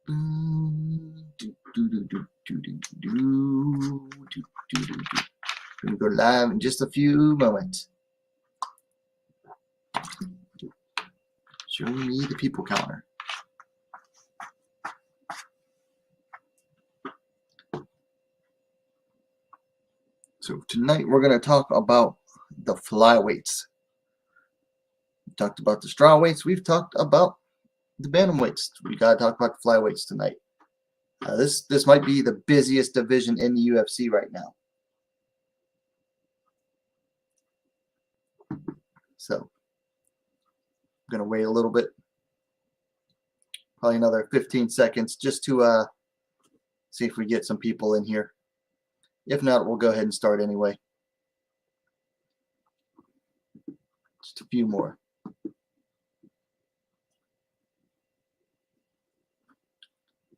Gonna go live in just a few moments. Show me the people counter. So tonight we're going to talk about the flyweights. We talked about the strawweights. We've talked about the bantamweights. We got to talk about the flyweights tonight. This might be the busiest division in the UFC right now. So I'm going to wait a little bit, probably another 15 seconds, just to see if we get some people in here. If not, we'll go ahead and start anyway. Just a few more.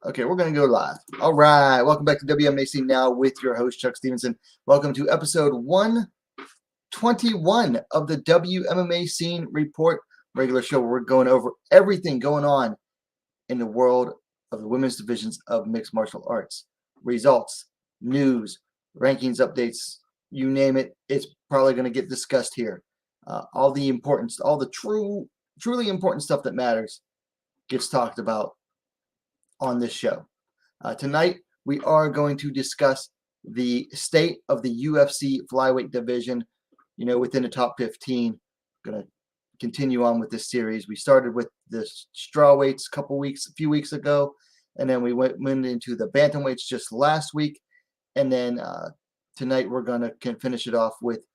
Okay, we're going to go live. All right, welcome back to WMMA Now with your host, Chuck Stevenson. Welcome to episode 121 of the WMMA Scene Report regular show, where we're going over everything going on in the world of the women's divisions of mixed martial arts. Results, news, rankings, updates, you name it, it's probably going to get discussed here. All the importance, all the truly important stuff that matters gets talked about on this show. Tonight, we are going to discuss the state of the UFC flyweight division, within the top 15. Going to continue on with this series. We started with the strawweights a few weeks ago, and then we went into the bantamweights just last week. And then tonight we're going to finish it off with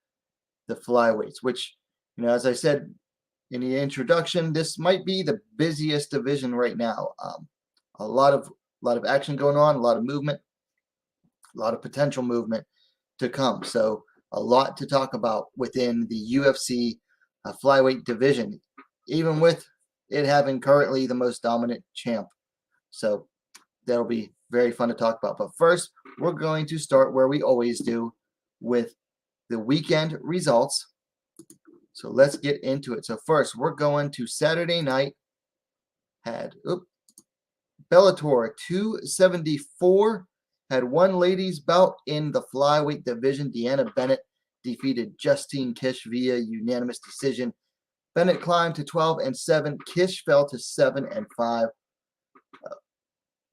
the flyweights, which, as I said in the introduction, this might be the busiest division right now. A lot of action going on, a lot of movement, a lot of potential movement to come. So a lot to talk about within the UFC flyweight division, even with it having currently the most dominant champ. So that'll be very fun to talk about. But first, we're going to start where we always do, with the weekend results. So let's get into it. So first, we're going to Saturday night. Bellator 274 had one ladies bout in the flyweight division. Deanna Bennett defeated Justine Kish via unanimous decision. Bennett climbed to 12-7. Kish fell to 7-5.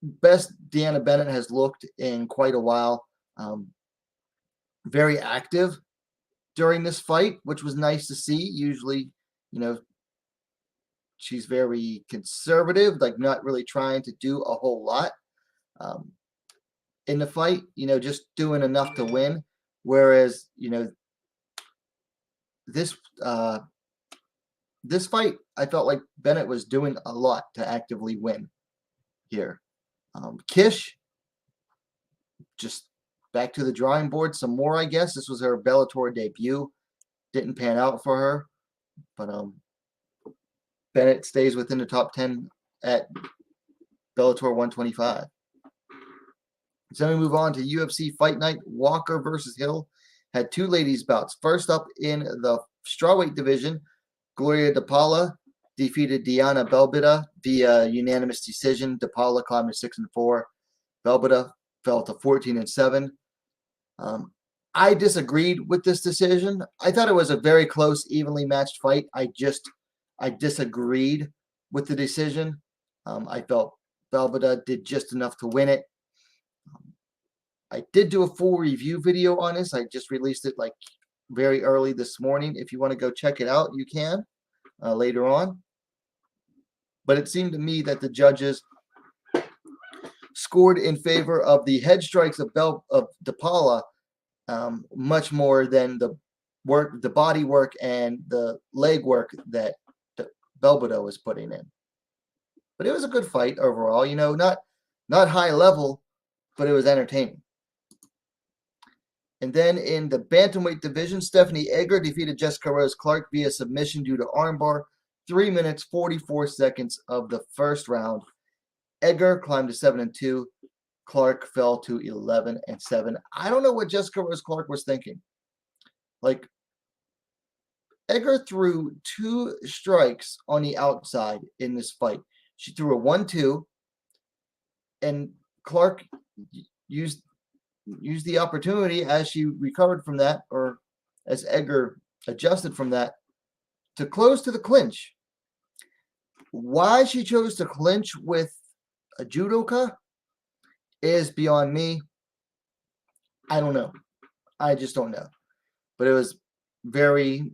Best Deanna Bennett has looked in quite a while. Very active during this fight, which was nice to see. Usually, she's very conservative, like not really trying to do a whole lot in the fight, just doing enough to win. Whereas, this fight, I felt like Bennett was doing a lot to actively win here. Kish, just back to the drawing board some more, I guess. This was her Bellator debut. Didn't pan out for her, but Bennett stays within the top 10 at Bellator 125. So then we move on to UFC Fight Night. Walker versus Hill had two ladies bouts. First up in the strawweight division, Gloria DePaula defeated Diana Belbita via unanimous decision. DePaula climbed to 6-4. Belbita fell to 14-7. I disagreed with this decision. I thought it was a very close, evenly matched fight. I disagreed with the decision. I felt Belbita did just enough to win it. I did do a full review video on this. I just released it like very early this morning. If you want to go check it out, you can later on. But it seemed to me that the judges scored in favor of the head strikes of DePaula much more than the body work and the leg work that Belbita was putting in. But it was a good fight overall. Not high level, but it was entertaining. And then in the bantamweight division, Stephanie Egger defeated Jessica Rose Clark via submission due to armbar. 3 minutes, 44 seconds of the first round. Egger climbed to 7-2. Clark fell to 11-7. I don't know what Jessica Rose Clark was thinking. Like, Egger threw 2 strikes on the outside in this fight. She threw a 1-2, and Clark used the opportunity as she recovered from that, or as Edgar adjusted from that, to close to the clinch. Why she chose to clinch with a judoka is beyond me. I don't know. I just don't know. But it was very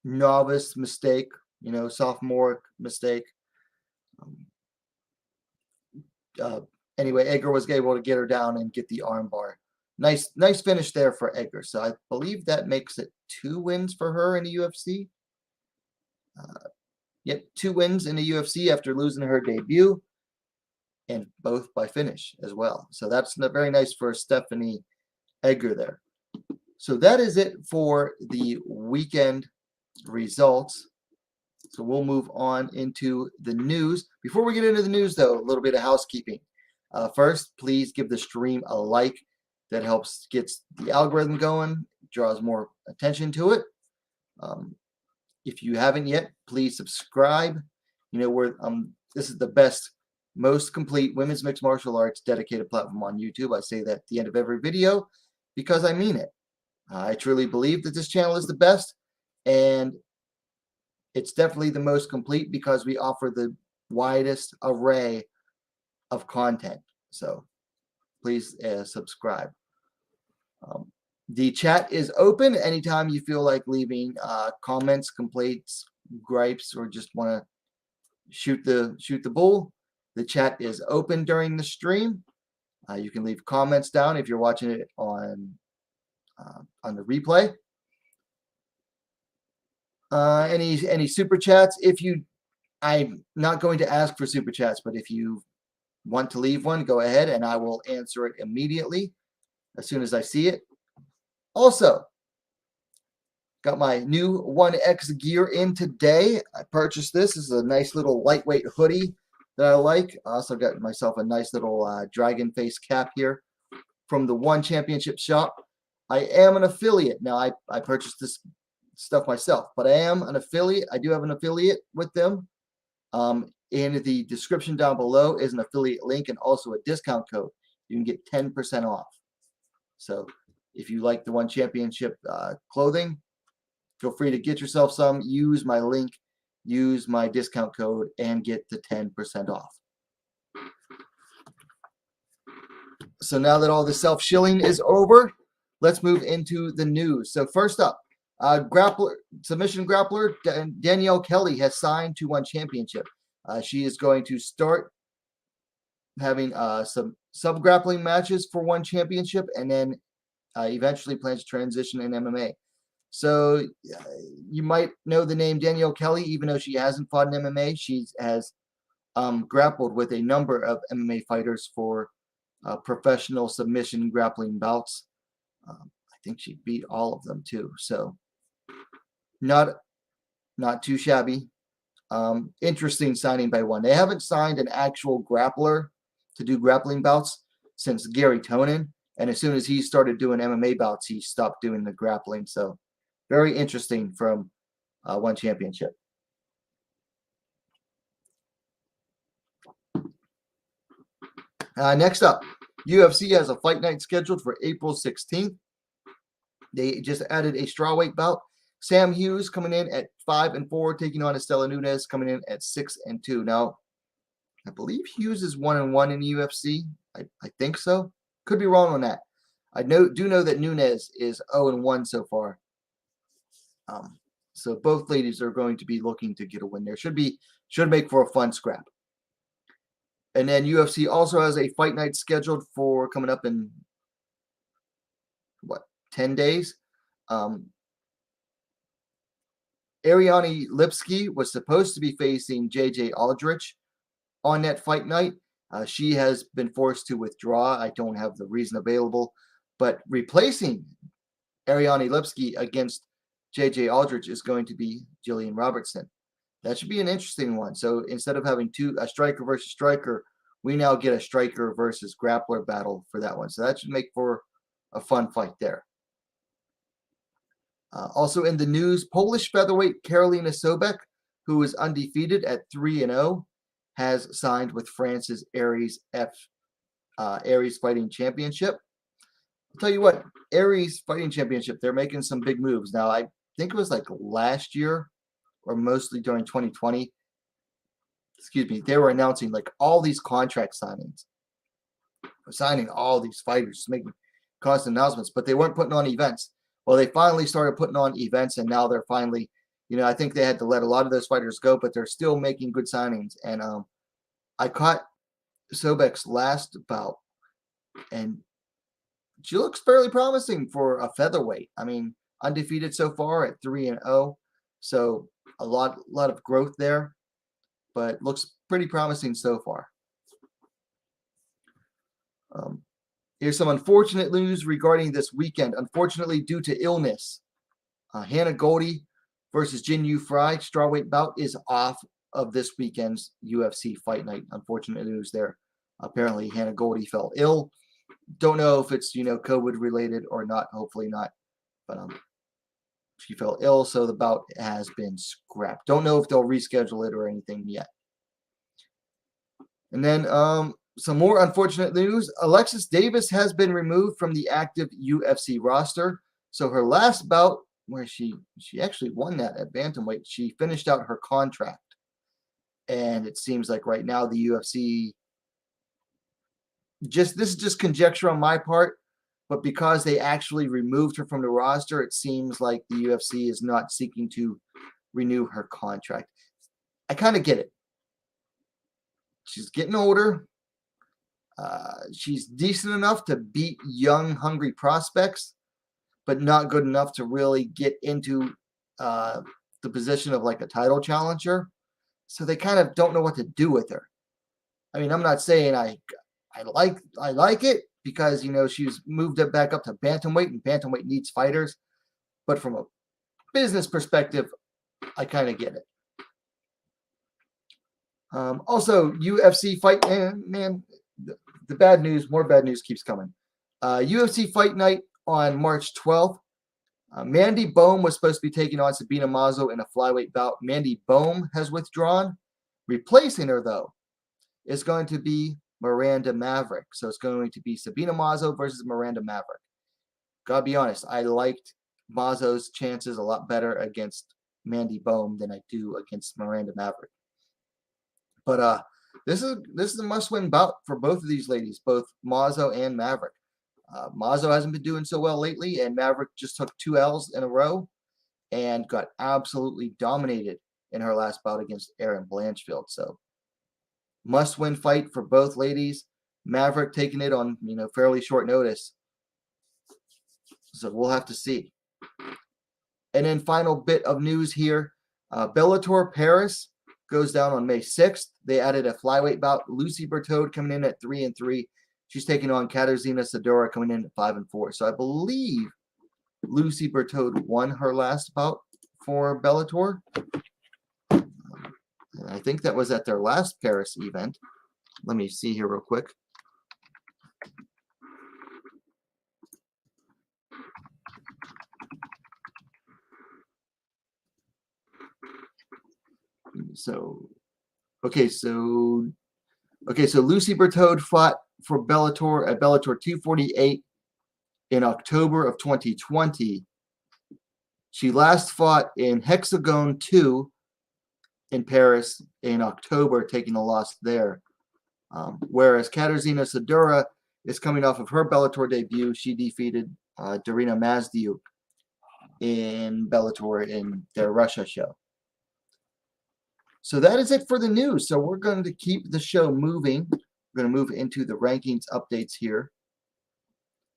novice mistake, sophomoric mistake. Anyway, Edgar was able to get her down and get the armbar. Nice finish there for Edgar. So I believe that makes it 2 wins for her in the UFC. Yep, 2 wins in the UFC after losing her debut, and both by finish as well. So that's very nice for Stephanie Edgar there. So that is it for the weekend results. So we'll move on into the news. Before we get into the news, though, a little bit of housekeeping. First, please give the stream a like. That helps gets the algorithm going, draws more attention to it. If you haven't yet, please subscribe. This is the best, most complete women's mixed martial arts dedicated platform on YouTube. I say that at the end of every video because I mean it. I truly believe that this channel is the best, and it's definitely the most complete because we offer the widest array of content. So please subscribe. The chat is open anytime you feel like leaving comments, complaints, gripes, or just want to shoot the bull. The chat is open during the stream. You can leave comments down if you're watching it on the replay. Any super chats? I'm not going to ask for super chats, but if you want to leave one, go ahead and I will answer it immediately as soon as I see it. Also, got my new 1X gear in today. I purchased this. This is a nice little lightweight hoodie that I like. I also got myself a nice little dragon face cap here from the One Championship shop. I am an affiliate. Now, I purchased this stuff myself, but I am an affiliate. I do have an affiliate with them. In the description down below is an affiliate link and also a discount code. You can get 10% off. So if you like the One Championship clothing, feel free to get yourself some. Use my link, use my discount code, and get the 10% off. So now that all the self-shilling is over, let's move into the news. So first up, submission grappler Danielle Kelly has signed to One Championship. She is going to start having some sub-grappling matches for One Championship, and then eventually plans to transition in MMA. So you might know the name Danielle Kelly, even though she hasn't fought in MMA. She has grappled with a number of MMA fighters for professional submission grappling bouts. I think she beat all of them too. So not too shabby. Interesting signing by One. They haven't signed an actual grappler to do grappling bouts since Gary Tonin. And as soon as he started doing MMA bouts, he stopped doing the grappling. So very interesting from One Championship. Next up, UFC has a fight night scheduled for April 16th. They just added a strawweight bout. Sam Hughes coming in at 5-4, taking on Estela Nunes coming in at 6-2. Now, I believe Hughes is 1-1 in the UFC. I think so. Could be wrong on that. I do know that Nunes is 0-1 so far. So both ladies are going to be looking to get a win there. Should make for a fun scrap. And then UFC also has a fight night scheduled for coming up in 10 days. Ariane Lipski was supposed to be facing JJ Aldrich on that fight night. She has been forced to withdraw. I don't have the reason available, but replacing Ariane Lipski against JJ Aldrich is going to be Jillian Robertson. That should be an interesting one. So instead of having a striker versus striker, we now get a striker versus grappler battle for that one. So that should make for a fun fight there. Also in the news, Polish featherweight Karolina Sobek, who is undefeated at 3-0, has signed with France's Aries Fighting Championship. I'll tell you what, Aries Fighting Championship, they're making some big moves. Now, I think it was like last year or mostly during 2020. Excuse me, they were announcing like all these contract signings. Signing all these fighters, making constant announcements, but they weren't putting on events. Well, they finally started putting on events, and now they're finally, I think they had to let a lot of those fighters go, but they're still making good signings. And I caught Sobek's last bout, and she looks fairly promising for a featherweight. I mean, undefeated so far at 3-0, so a lot of growth there, but looks pretty promising so far. Here's some unfortunate news regarding this weekend. Unfortunately, due to illness, Hannah Goldie versus Jin Yu Fry strawweight bout is off of this weekend's UFC Fight Night. Unfortunate news there. Apparently, Hannah Goldie fell ill. Don't know if it's COVID related or not. Hopefully not. But she fell ill, so the bout has been scrapped. Don't know if they'll reschedule it or anything yet. And then some more unfortunate news. Alexis Davis has been removed from the active UFC roster. So her last bout, where she actually won that at bantamweight, she finished out her contract. And it seems like right now the UFC, this is just conjecture on my part, but because they actually removed her from the roster, it seems like the UFC is not seeking to renew her contract. I kind of get it. She's getting older. She's decent enough to beat young, hungry prospects, but not good enough to really get into the position of like a title challenger. So they kind of don't know what to do with her. I mean, I'm not saying I like it because she's moved it back up to bantamweight, and bantamweight needs fighters. But from a business perspective, I kind of get it. Also, UFC Fight, man. The bad news, more bad news keeps coming. UFC Fight Night on March 12th. Mandy Bohm was supposed to be taking on Sabina Mazo in a flyweight bout. Mandy Bohm has withdrawn. Replacing her, though, is going to be Miranda Maverick. So it's going to be Sabina Mazo versus Miranda Maverick. Gotta be honest, I liked Mazo's chances a lot better against Mandy Bohm than I do against Miranda Maverick. But this is a must-win bout for both of these ladies, both Mazo and Maverick. Mazo hasn't been doing so well lately, and Maverick just took 2 L's in a row and got absolutely dominated in her last bout against Erin Blanchfield. So must-win fight for both ladies. Maverick taking it on fairly short notice. So we'll have to see. And then final bit of news here. Bellator Paris goes down on May 6th. They added a flyweight bout. Lucy Bertode coming in at 3-3. She's taking on Katarzyna Sidora coming in at 5-4. So I believe Lucy Bertode won her last bout for Bellator. And I think that was at their last Paris event. Let me see here real quick. So Lucy Bertode fought for Bellator at Bellator 248 in October of 2020. She last fought in Hexagon 2 in Paris in October, taking a loss there. Whereas Katarzyna Sidora is coming off of her Bellator debut. She defeated Darina Mazdiuk in Bellator in their Russia show. So that is it for the news. So we're going to keep the show moving. We're going to move into the rankings updates here.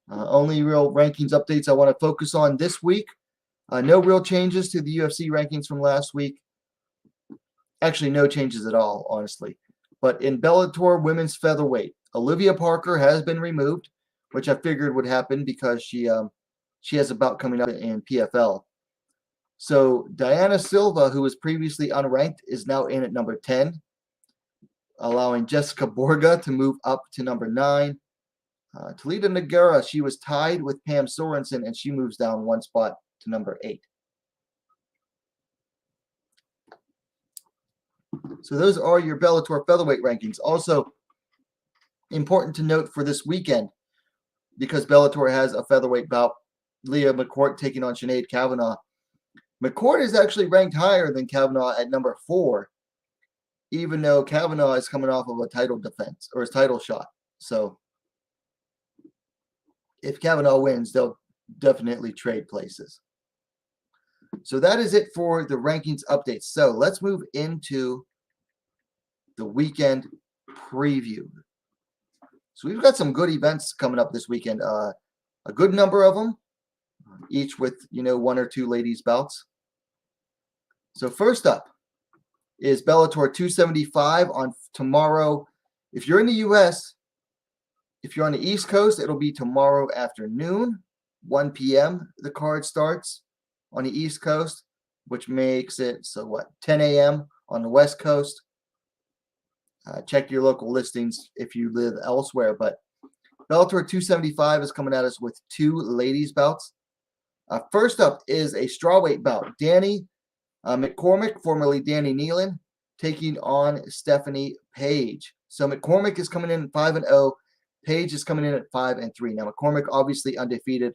Only real rankings updates I want to focus on this week. No real changes to the UFC rankings from last week. Actually, no changes at all, honestly. But in Bellator women's featherweight, Olivia Parker has been removed, which I figured would happen because she has a bout coming up in PFL. So Diana Silva, who was previously unranked, is now in at number 10, allowing Jessica Borga to move up to number 9. Talita Nagara, she was tied with Pam Sorensen, and she moves down 1 spot to number 8. So those are your Bellator featherweight rankings. Also, important to note for this weekend, because Bellator has a featherweight bout, Leah McCourt taking on Sinead Kavanagh. McCourt is actually ranked higher than Kavanagh at number 4, even though Kavanagh is coming off of a title defense or his title shot. So if Kavanagh wins, they'll definitely trade places. So that is it for the rankings updates. So let's move into the weekend preview. So we've got some good events coming up this weekend. A good number of them, each with, 1 or 2 ladies bouts. So first up is Bellator 275 on tomorrow. If you're in the U.S., if you're on the East Coast, it'll be tomorrow afternoon, 1 p.m. The card starts on the East Coast, which makes it, 10 a.m. on the West Coast. Check your local listings if you live elsewhere. But Bellator 275 is coming at us with 2 ladies bouts. First up is a strawweight bout. Danny McCormick, formerly Danny Nealon, taking on Stephanie Page. So McCormick is coming in at 5-0. Page is coming in at 5-3. Now McCormick obviously undefeated.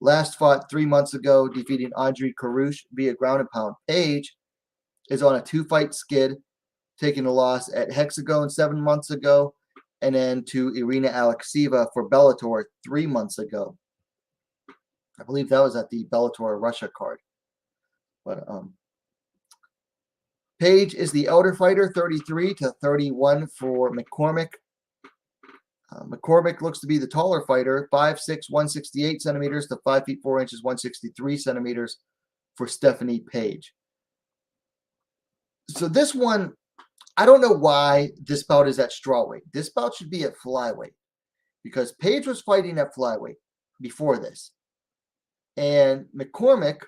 Last fought 3 months ago, defeating Andre Karouche via ground and pound. Page is on a 2-fight skid, taking a loss at Hexagon 7 months ago, and then to Irina Alekseeva for Bellator 3 months ago. I believe that was at the Bellator Russia card. But Page is the elder fighter, 33-31 for McCormick. McCormick looks to be the taller fighter, 5'6", 168 centimeters to 5 feet 4 inches, 163 centimeters for Stephanie Page. So this one, I don't know why this bout is at strawweight. This bout should be at flyweight because Page was fighting at flyweight before this. And McCormick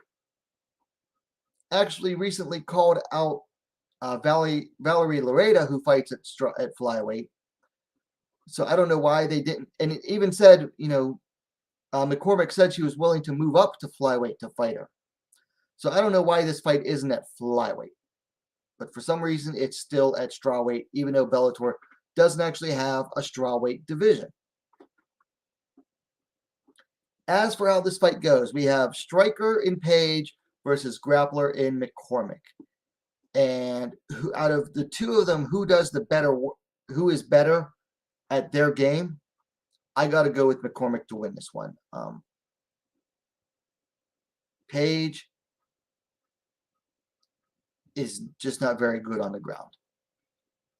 actually recently called out Valerie Lareda, who fights at flyweight. So I don't know why they didn't. And it even said, McCormick said she was willing to move up to flyweight to fight her. So I don't know why this fight isn't at flyweight. But for some reason, it's still at strawweight, even though Bellator doesn't actually have a strawweight division. As for how this fight goes, we have striker in Page versus grappler in McCormick. And out of the two of them, who is better at their game? I got to go with McCormick to win this one. Page is just not very good on the ground.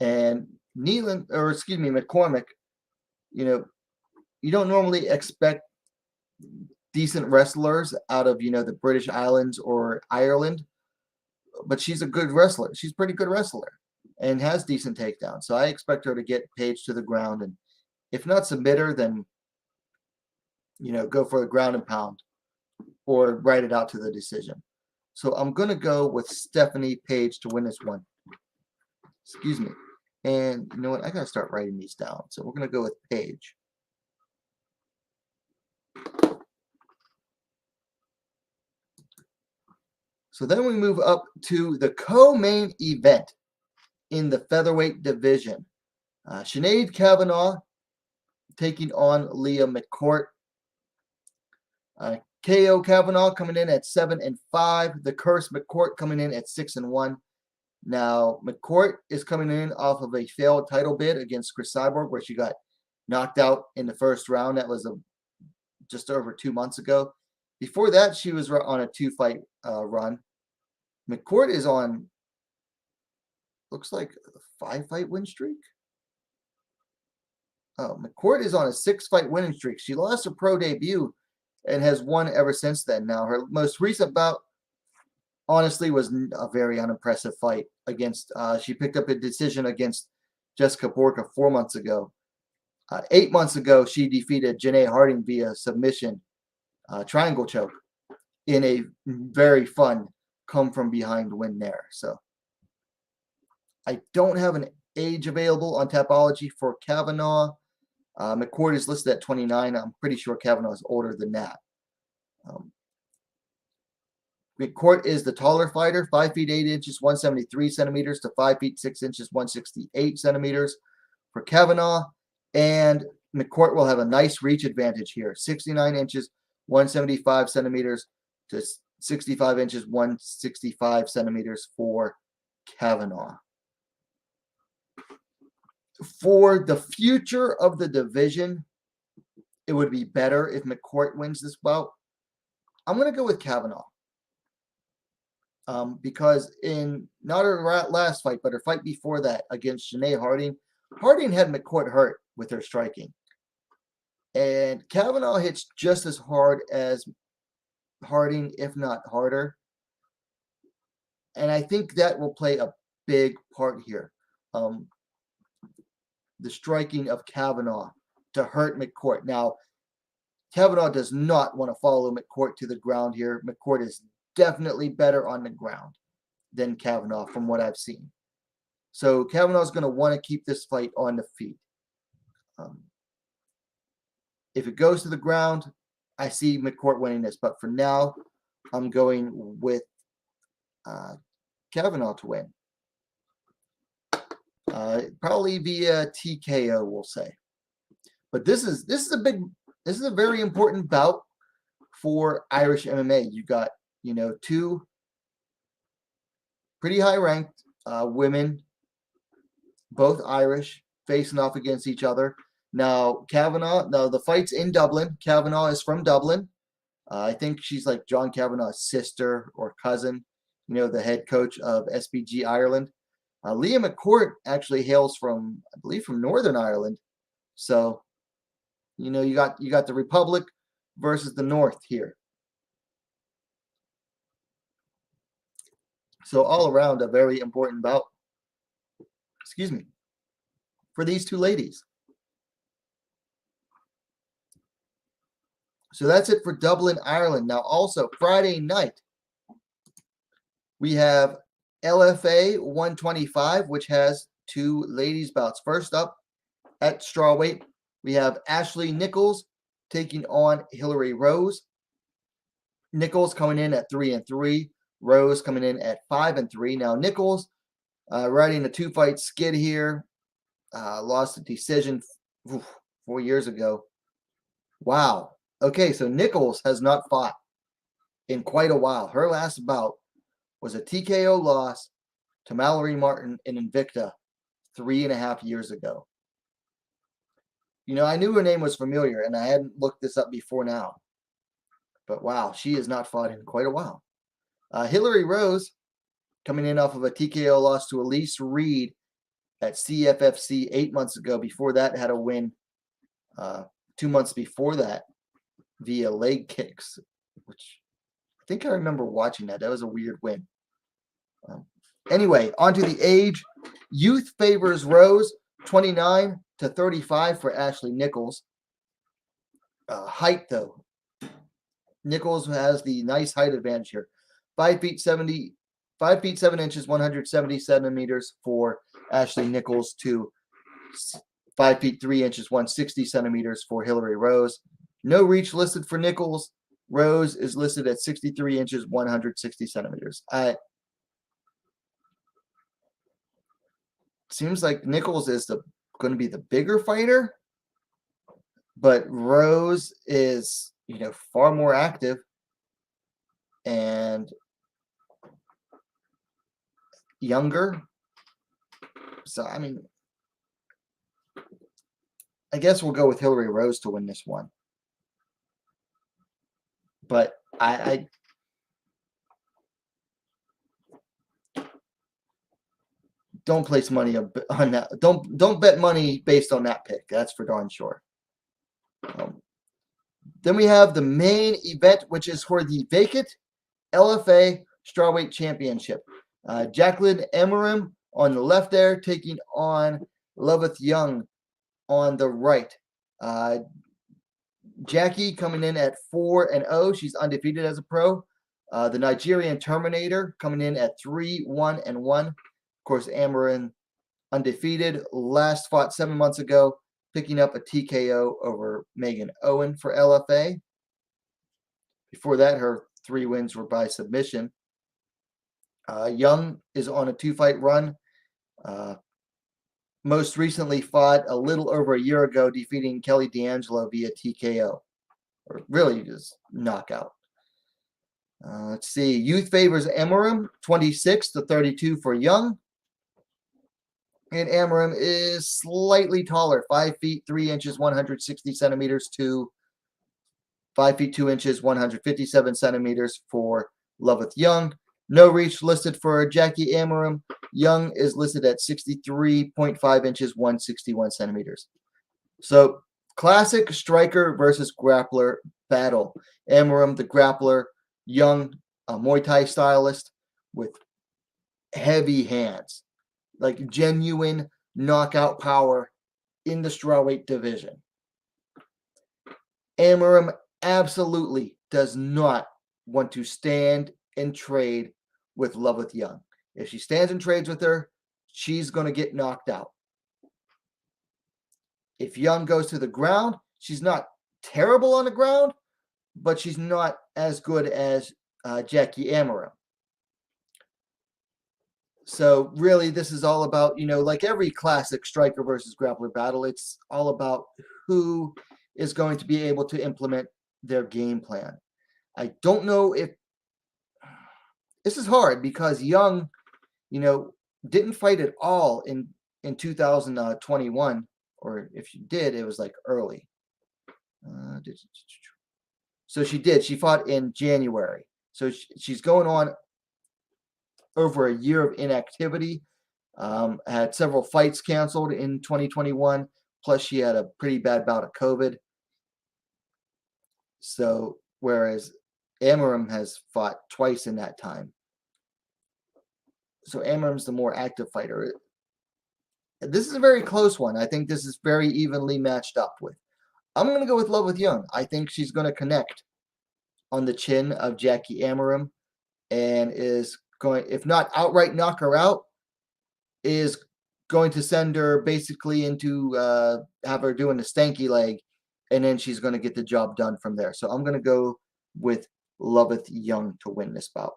And McCormick, you don't normally expect decent wrestlers out of, the British Islands or Ireland, but she's a good wrestler. She's a pretty good wrestler and has decent takedowns. So I expect her to get Page to the ground, and if not submit her, then, go for a ground and pound or ride it out to the decision. So I'm going to go with Stephanie Page to win this one. Excuse me. And you know what? I got to start writing these down. So we're going to go with Page. So then we move up to the co-main event in the featherweight division. Sinead Kavanagh taking on Leah McCourt. KO Kavanagh coming in at 7-5. The Curse McCourt coming in at 6-1. Now, McCourt is coming in off of a failed title bid against Chris Cyborg, where she got knocked out in the first round. That was just over 2 months ago. Before that, she was on a 2-fight run. McCourt is on, looks like a 5-fight win streak. Oh, McCourt is on a 6-fight winning streak. She lost her pro debut and has won ever since then. Now, her most recent bout, honestly, was a very unimpressive fight against, she picked up a decision against Jessica Borka 4 months ago. 8 months ago, she defeated Janae Harding via submission, triangle choke, in a very fun come-from-behind win there. So I don't have an age available on Tapology for Kavanagh. McCourt is listed at 29. I'm pretty sure Kavanagh is older than that. McCourt is the taller fighter, 5 feet 8 inches, 173 centimeters to 5 feet 6 inches, 168 centimeters for Kavanagh. And McCourt will have a nice reach advantage here, 69 inches, 175 centimeters to 65 inches, 165 centimeters for Kavanagh. For the future of the division, it would be better if McCourt wins this bout. I'm going to go with Kavanagh. Because in not her last fight, but her fight before that against Sinead Harding had McCourt hurt with her striking. And Kavanagh hits just as hard as Harding, if not harder. And I think that will play a big part here. The striking of Kavanagh to hurt McCourt. Now, Kavanagh does not want to follow McCourt to the ground here. McCourt is definitely better on the ground than Kavanagh from what I've seen. So Kavanagh's going to want to keep this fight on the feet. If it goes to the ground, I see McCourt winning this. But for now, I'm going with Kavanagh to win. Probably via TKO, we'll say. But this is a very important bout for Irish MMA. You got, two pretty high ranked women, both Irish, facing off against each other. Now, the fight's in Dublin. Kavanagh is from Dublin. I think she's like John Kavanagh's sister or cousin, the head coach of SBG Ireland. Leah McCourt actually hails from, I believe, from Northern Ireland. So, you got the Republic versus the North here. So all around a very important bout. Excuse me. For these two ladies. So that's it for Dublin, Ireland. Now also Friday night, we have LFA 125, which has two ladies bouts. First up at strawweight, we have Ashley Nichols taking on Hilary Rose. Nichols coming in at 3-3. Rose coming in at 5-3. Now Nichols riding a 2-fight skid here. Lost a decision 4 years ago. Wow. Okay, so Nichols has not fought in quite a while. Her last bout was a TKO loss to Mallory Martin in Invicta 3.5 years ago. I knew her name was familiar, and I hadn't looked this up before now. But wow, she has not fought in quite a while. Hilary Rose, coming in off of a TKO loss to Elise Reed at CFFC 8 months ago. Before that, had a win 2 months before that via leg kicks, which I think I remember watching that. That was a weird win. Anyway, on to the age. Youth favors Rose, 29 to 35 for Ashley Nichols. Height, though. Nichols has the nice height advantage here. 5 feet 7 inches, 170 centimeters for Ashley Nichols to 5 feet 3 inches, 160 centimeters for Hilary Rose. No reach listed for Nichols. Rose is listed at 63 inches, 160 centimeters. Seems like Nichols is going to be the bigger fighter, but Rose is, far more active and younger. So, I guess we'll go with Hilary Rose to win this one. But I don't place money on that. Don't bet money based on that pick. That's for darn sure. Then we have the main event, which is for the vacant LFA Strawweight Championship. Jacqueline Emerim on the left there, taking on Loveth Young on the right. Jackie coming in at 4-0. She's undefeated as a pro. The Nigerian Terminator coming in at 3-1-1. Of course, Amarin undefeated. Last fought 7 months ago, picking up a TKO over Megan Owen for LFA. Before that, her 3 wins were by submission. Young is on a 2-fight run. Most recently fought a little over a year ago, defeating Kelly D'Angelo via TKO, or really just knockout. Let's see. Youth favors Amarim, 26-32 for Young. And Amarim is slightly taller, 5 feet 3 inches, 160 centimeters to 5 feet 2 inches, 157 centimeters for Loveth Young. No reach listed for Jackie Amarim. Young is listed at 63.5 inches, 161 centimeters. So, classic striker versus grappler battle. Amarim, the grappler. Young, a Muay Thai stylist with heavy hands. Like genuine knockout power in the strawweight division. Amarim absolutely does not want to stand and trade with Loveth Young. If she stands and trades with her, she's going to get knocked out. If Young goes to the ground, she's not terrible on the ground, but she's not as good as Jackie Amarim. So really, this is all about, like every classic striker versus grappler battle, it's all about who is going to be able to implement their game plan. I don't know if this is hard because Young, didn't fight at all in 2021, or if she did, it was like early. So she did. She fought in January. So she's going on over a year of inactivity. Had several fights canceled in 2021. Plus, she had a pretty bad bout of COVID. So, whereas Amarim has fought twice in that time. So, Amarim's the more active fighter. This is a very close one. I think this is very evenly matched up with. I'm going to go with Loveth Young. I think she's going to connect on the chin of Jackie Amarim and is going, if not outright knock her out, is going to send her basically into have her doing the stanky leg, and then she's going to get the job done from there. So I'm going to go with Loveth Young to win this bout.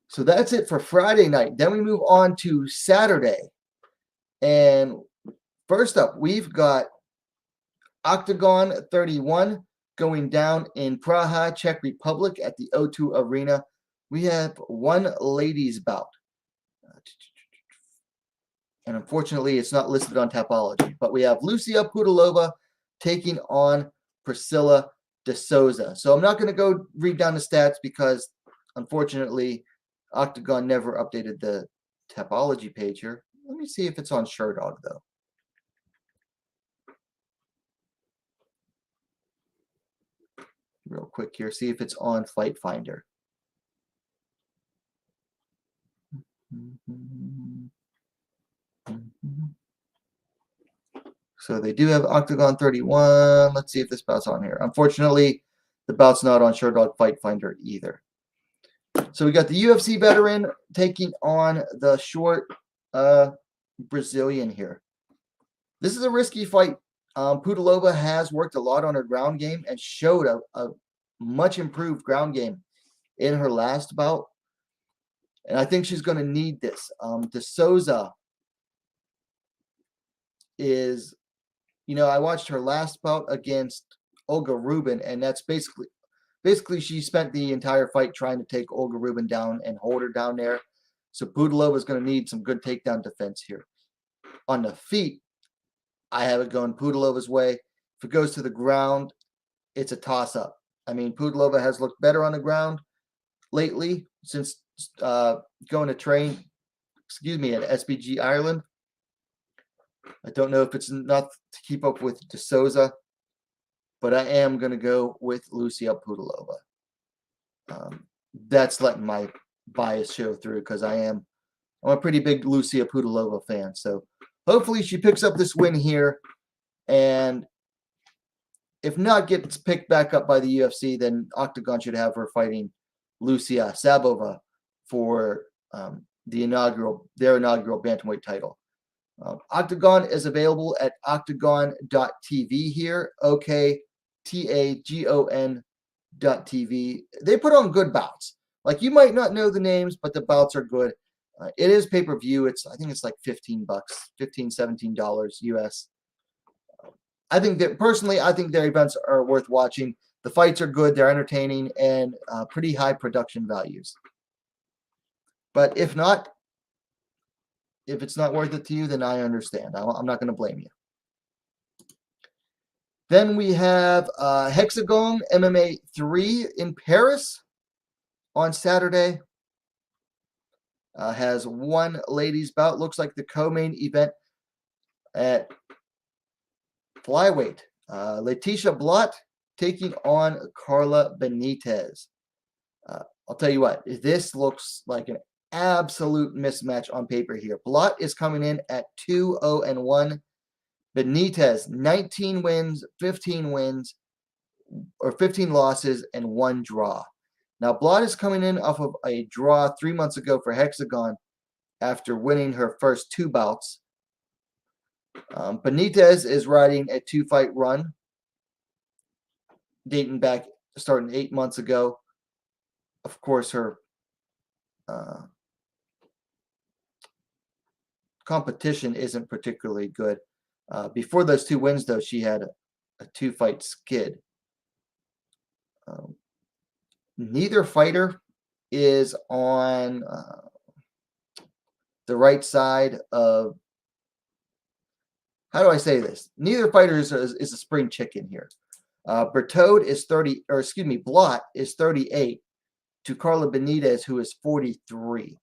So that's it for Friday night. Then we move on to Saturday. And first up, we've got Octagon 31 going down in Praha, Czech Republic at the O2 Arena. We have one ladies bout. And unfortunately, it's not listed on Tapology. But we have Lucia Pudilova taking on Priscilla de Souza. So I'm not going to go read down the stats because, unfortunately, Octagon never updated the Tapology page here. Let me see if it's on Sherdog, though. Real quick here, see if it's on Fight Finder. So they do have Octagon 31. Let's see if this bout's on here. Unfortunately, the bout's not on Sherdog Fight Finder either. So we got the UFC veteran taking on the short Brazilian here. This is a risky fight. Pudilova has worked a lot on her ground game and showed a much improved ground game in her last bout. And I think she's going to need this. De Souza is, I watched her last bout against Olga Rubin, and that's basically she spent the entire fight trying to take Olga Rubin down and hold her down there. So Pudilova is going to need some good takedown defense here. On the feet, I have it going Pudilova's way. If it goes to the ground, it's a toss-up. I mean, Pudilova has looked better on the ground lately since going to train, at SBG Ireland. I don't know if it's enough to keep up with De Souza, but I am going to go with Lucia Pudilova. That's letting my bias show through because I'm a pretty big Lucia Pudilova fan. So hopefully she picks up this win here, and if not gets picked back up by the UFC, then Octagon should have her fighting Lucia Sabova for their inaugural bantamweight title. Octagon is available at octagon.tv here. Okay, TAGON.TV. They put on good bouts. Like, you might not know the names, but the bouts are good. It is pay-per-view. I think it's like $15, $17 US. I think that personally, I think their events are worth watching. The fights are good, they're entertaining, and pretty high production values. But if it's not worth it to you, then I understand. I'm not going to blame you. Then we have Hexagon MMA 3 in Paris on Saturday. Has one ladies bout. Looks like the co-main event at Flyweight. Leticia Blot taking on Carla Benitez. I'll tell you what, this looks like an absolute mismatch on paper here. Blot is coming in at 2-0-1. Benitez, 19 wins, 15 losses, and 1 draw. Now, Blot is coming in off of a draw 3 months ago for Hexagon after winning her first 2 bouts. Benitez is riding a 2-fight run, dating back, starting 8 months ago. Of course, her competition isn't particularly good. Before those 2 wins, though, she had a 2-fight skid. Neither fighter is on the right side of, how do I say this? Neither fighter is a spring chicken here. Blot is 38 to Carla Benitez, who is 43.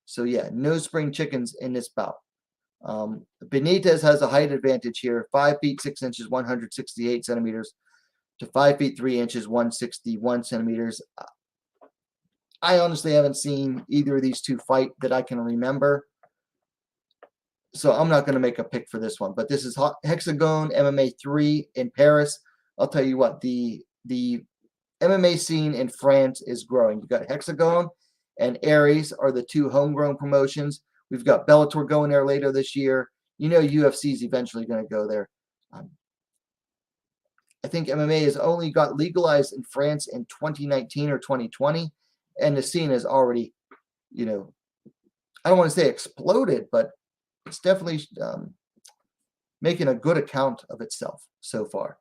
So yeah, no spring chickens in this bout. Benitez has a height advantage here, 5 feet 6 inches, 168 centimeters to 5 feet 3 inches, 161 centimeters. I honestly haven't seen either of these 2 fight that I can remember, so I'm not going to make a pick for this one. But this is Hexagon MMA 3 in Paris. I'll tell you what, the MMA scene in France is growing. You've got Hexagon and Aries are the 2 homegrown promotions. We've got Bellator going there later this year. You know UFC is eventually going to go there. I think MMA has only got legalized in France in 2019 or 2020, and the scene has already, I don't want to say exploded, but it's definitely making a good account of itself so far.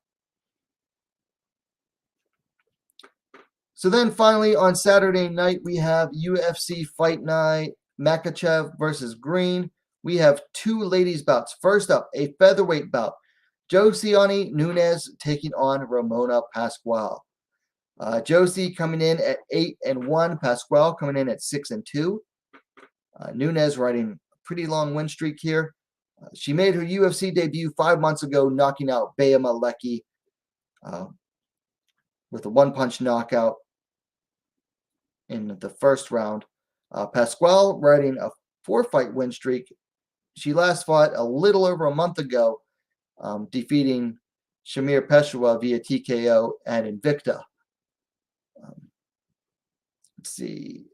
So then finally on Saturday night, we have UFC Fight Night, Makhachev versus Green. We have 2 ladies bouts. First up, a featherweight bout. Josianne Nunes taking on Ramona Pasquale. Josie coming in at 8-1. Pasquale coming in at 6-2. Nunes riding a pretty long win streak here. She made her UFC debut 5 months ago, knocking out Bea Malecki with a 1-punch knockout in the first round. Pasquale riding a 4-fight win streak. She last fought a little over a month ago, defeating Shamir Peshwa via TKO and Invicta. Let's see.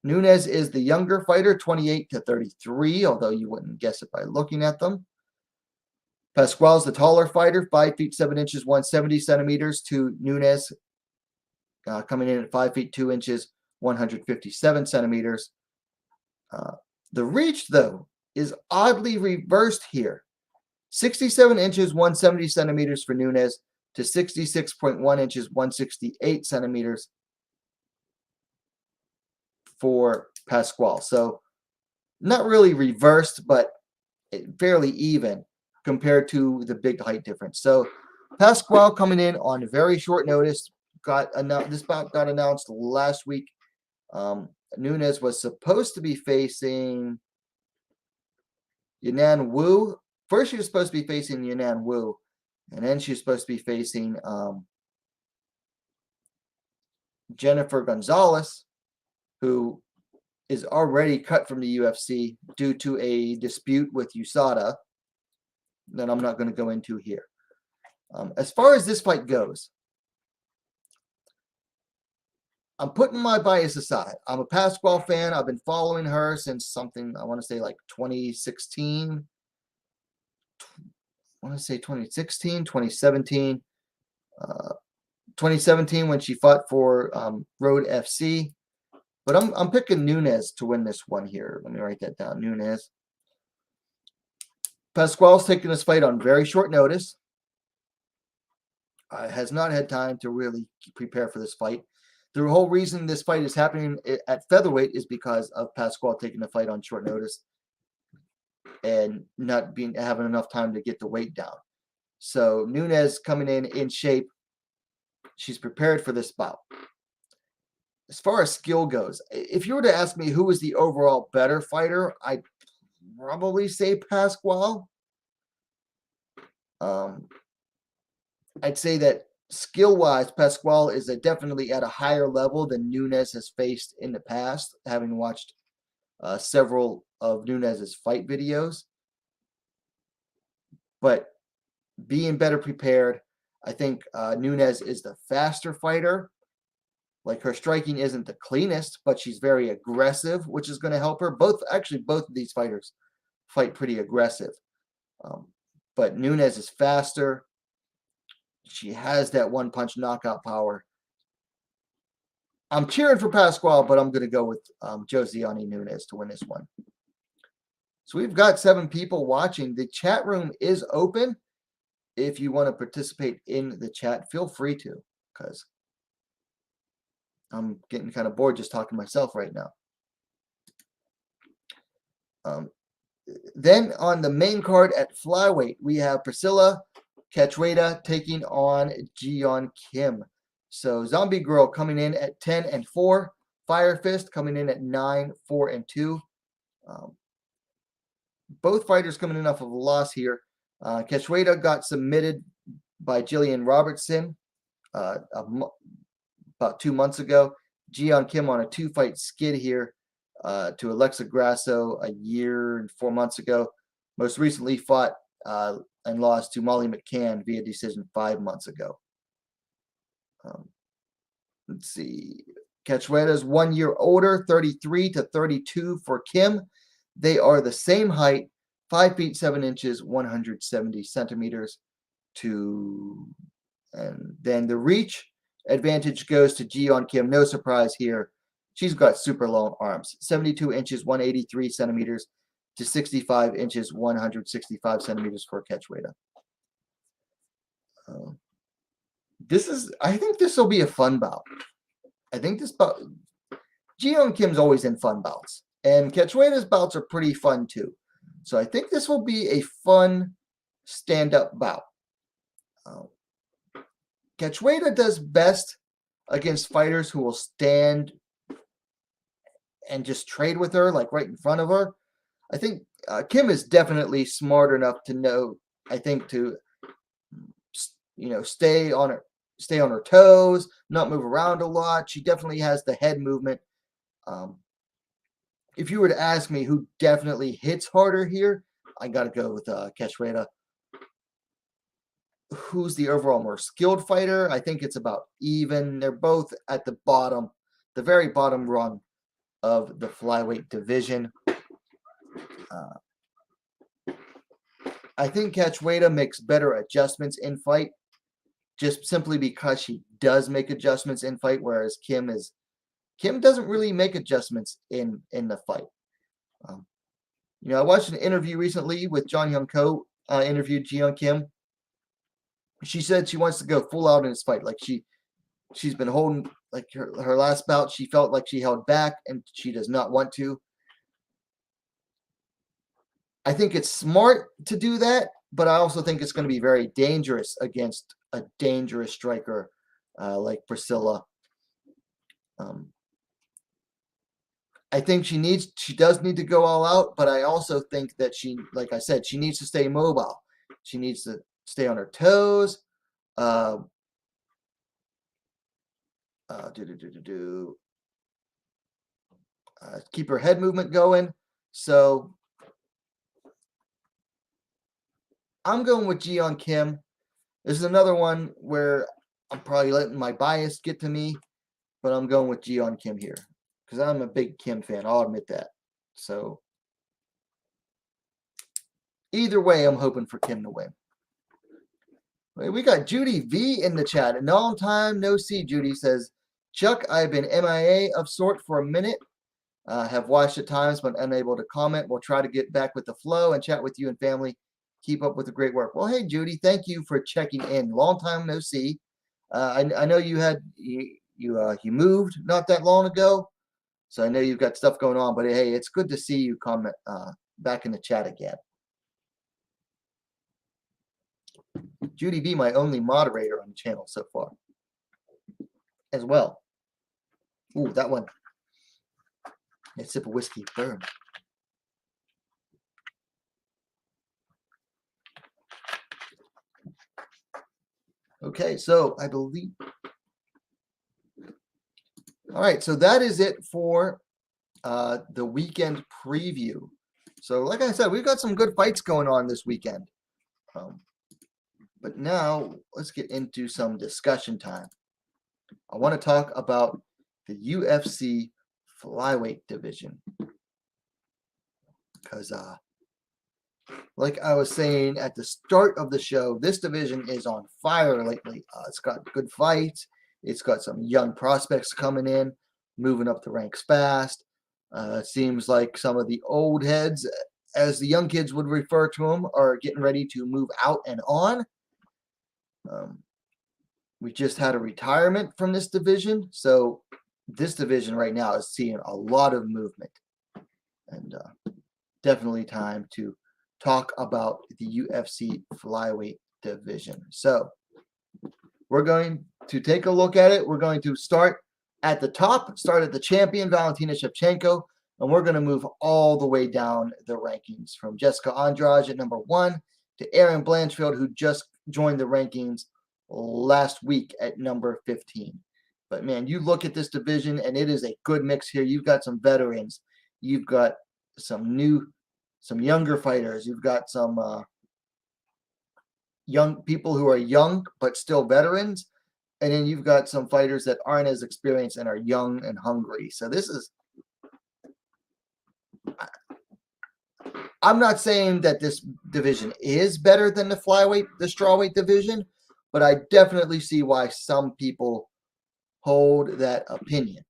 Nunes is the younger fighter, 28-33, although you wouldn't guess it by looking at them. Pasquale's the taller fighter, 5 feet 7 inches, 170 centimeters to Nunes, coming in at 5 feet 2 inches, 157 centimeters. The reach, though, is oddly reversed here. 67 inches, 170 centimeters for Nunes to 66.1 inches, 168 centimeters for Pasquale. So not really reversed, but fairly even compared to the big height difference. So Pasquale coming in on very short notice. This bout got announced last week. Nunes was supposed to be facing Yanan Wu. First, she was supposed to be facing Yanan Wu, and then she was supposed to be facing Jennifer Gonzalez, who is already cut from the UFC due to a dispute with USADA that I'm not going to go into here. As far as this fight goes, I'm putting my bias aside. I'm a Pasquale fan. I've been following her since something, I want to say like 2016. I want to say 2016, 2017. 2017 when she fought for Road FC. But I'm picking Nunes to win this one here. Let me write that down. Nunes. Pasquale's taking this fight on very short notice. Has not had time to really prepare for this fight. The whole reason this fight is happening at featherweight is because of Pasquale taking the fight on short notice and not having enough time to get the weight down. So Nunes coming in shape. She's prepared for this bout. As far as skill goes, if you were to ask me who was the overall better fighter, I'd probably say Pasquale. I'd say that skill-wise, Pasquale is definitely at a higher level than Nunes has faced in the past, having watched several of Nunes' fight videos. But being better prepared, I think Nunes is the faster fighter. Like, her striking isn't the cleanest, but she's very aggressive, which is going to help her. Both of these fighters fight pretty aggressive. But Nunes is faster. She has that one-punch knockout power. I'm cheering for Pasquale, but I'm going to go with Josianne Nunes to win this one. So we've got 7 people watching. The chat room is open. If you want to participate in the chat, feel free to, because I'm getting kind of bored just talking to myself right now. Then on the main card at Flyweight, we have Priscilla Catchweighta taking on Jian Kim. So Zombie Girl coming in at 10-4. Fire Fist coming in at 9-4-2. Both fighters coming in off of a loss here. Catchweighta got submitted by Jillian Robertson about 2 months ago. Jian Kim on a 2-fight skid here to Alexa Grasso a year and 4 months ago. Most recently fought and lost to Molly McCann via decision 5 months ago. Let's see. Catchweighta's 1 year older, 33-32 for Kim. They are the same height, 5 feet 7 inches, 170 centimeters. And then the reach advantage goes to Jian Kim. No surprise here. She's got super long arms, 72 inches, 183 centimeters to 65 inches, 165 centimeters for Catchweighta. I think this will be a fun bout. I think this bout, Jian Kim's always in fun bouts, and Catchweighta's bouts are pretty fun too. So I think this will be a fun stand-up bout. Catchweighta does best against fighters who will stand and just trade with her, like right in front of her. I think Kim is definitely smart enough to know, I think, to stay on her toes, not move around a lot. She definitely has the head movement. If you were to ask me who definitely hits harder here, I got to go with Catchweighta. Who's the overall more skilled fighter? I think it's about even. They're both at the bottom, the very bottom rung of the flyweight division. I think Catchweighta makes better adjustments in fight, just simply because she does make adjustments in fight, whereas Kim doesn't really make adjustments in the fight. I watched an interview recently with John Young Ko, interviewed Jian Kim. She said she wants to go full out in this fight. Like she's been holding, like her last bout, she felt like she held back, and she does not want to. I think it's smart to do that, but I also think it's going to be very dangerous against a dangerous striker like Priscilla. I think she does need to go all out, but I also think that like I said, she needs to stay mobile. She needs to stay on her toes. Keep her head movement going. So I'm going with Jian Kim. This is another one where I'm probably letting my bias get to me, but I'm going with Jian Kim here because I'm a big Kim fan. I'll admit that. So either way, I'm hoping for Kim to win. We got Judy V in the chat. A long time no see, Judy says, Chuck, I've been MIA of sort for a minute. Have watched at times, but unable to comment. We'll try to get back with the flow and chat with you and family. Keep up with the great work. Well, hey, Judy, thank you for checking in. Long time no see. I know you had you moved not that long ago, so I know you've got stuff going on. But hey, it's good to see you comment back in the chat again. Judy V, my only moderator on the channel so far, as well. Ooh, that one. A sip of whiskey, burn. Okay, so I believe. All right, so that is it for the weekend preview. So, like I said, we've got some good fights going on this weekend. But now let's get into some discussion time. I want to talk about the UFC Flyweight division. Because, like I was saying at the start of the show, this division is on fire lately. It's got good fights. It's got some young prospects coming in, moving up the ranks fast. It seems like some of the old heads, as the young kids would refer to them, are getting ready to move out and on. We just had a retirement from this division, so this division right now is seeing a lot of movement. And definitely time to talk about the UFC Flyweight division. So we're going to take a look at it. We're going to start at the top, start at the champion, Valentina Shepchenko, and we're going to move all the way down the rankings from Jessica Andrade at number 1 to Erin Blanchfield, who just joined the rankings last week at number 15. But man, you look at this division and it is a good mix here. You've got some veterans. You've got some younger fighters. You've got some young people who are young but still veterans. And then you've got some fighters that aren't as experienced and are young and hungry. So this is, I'm not saying that this division is better than the strawweight division, but I definitely see why some people hold that opinion.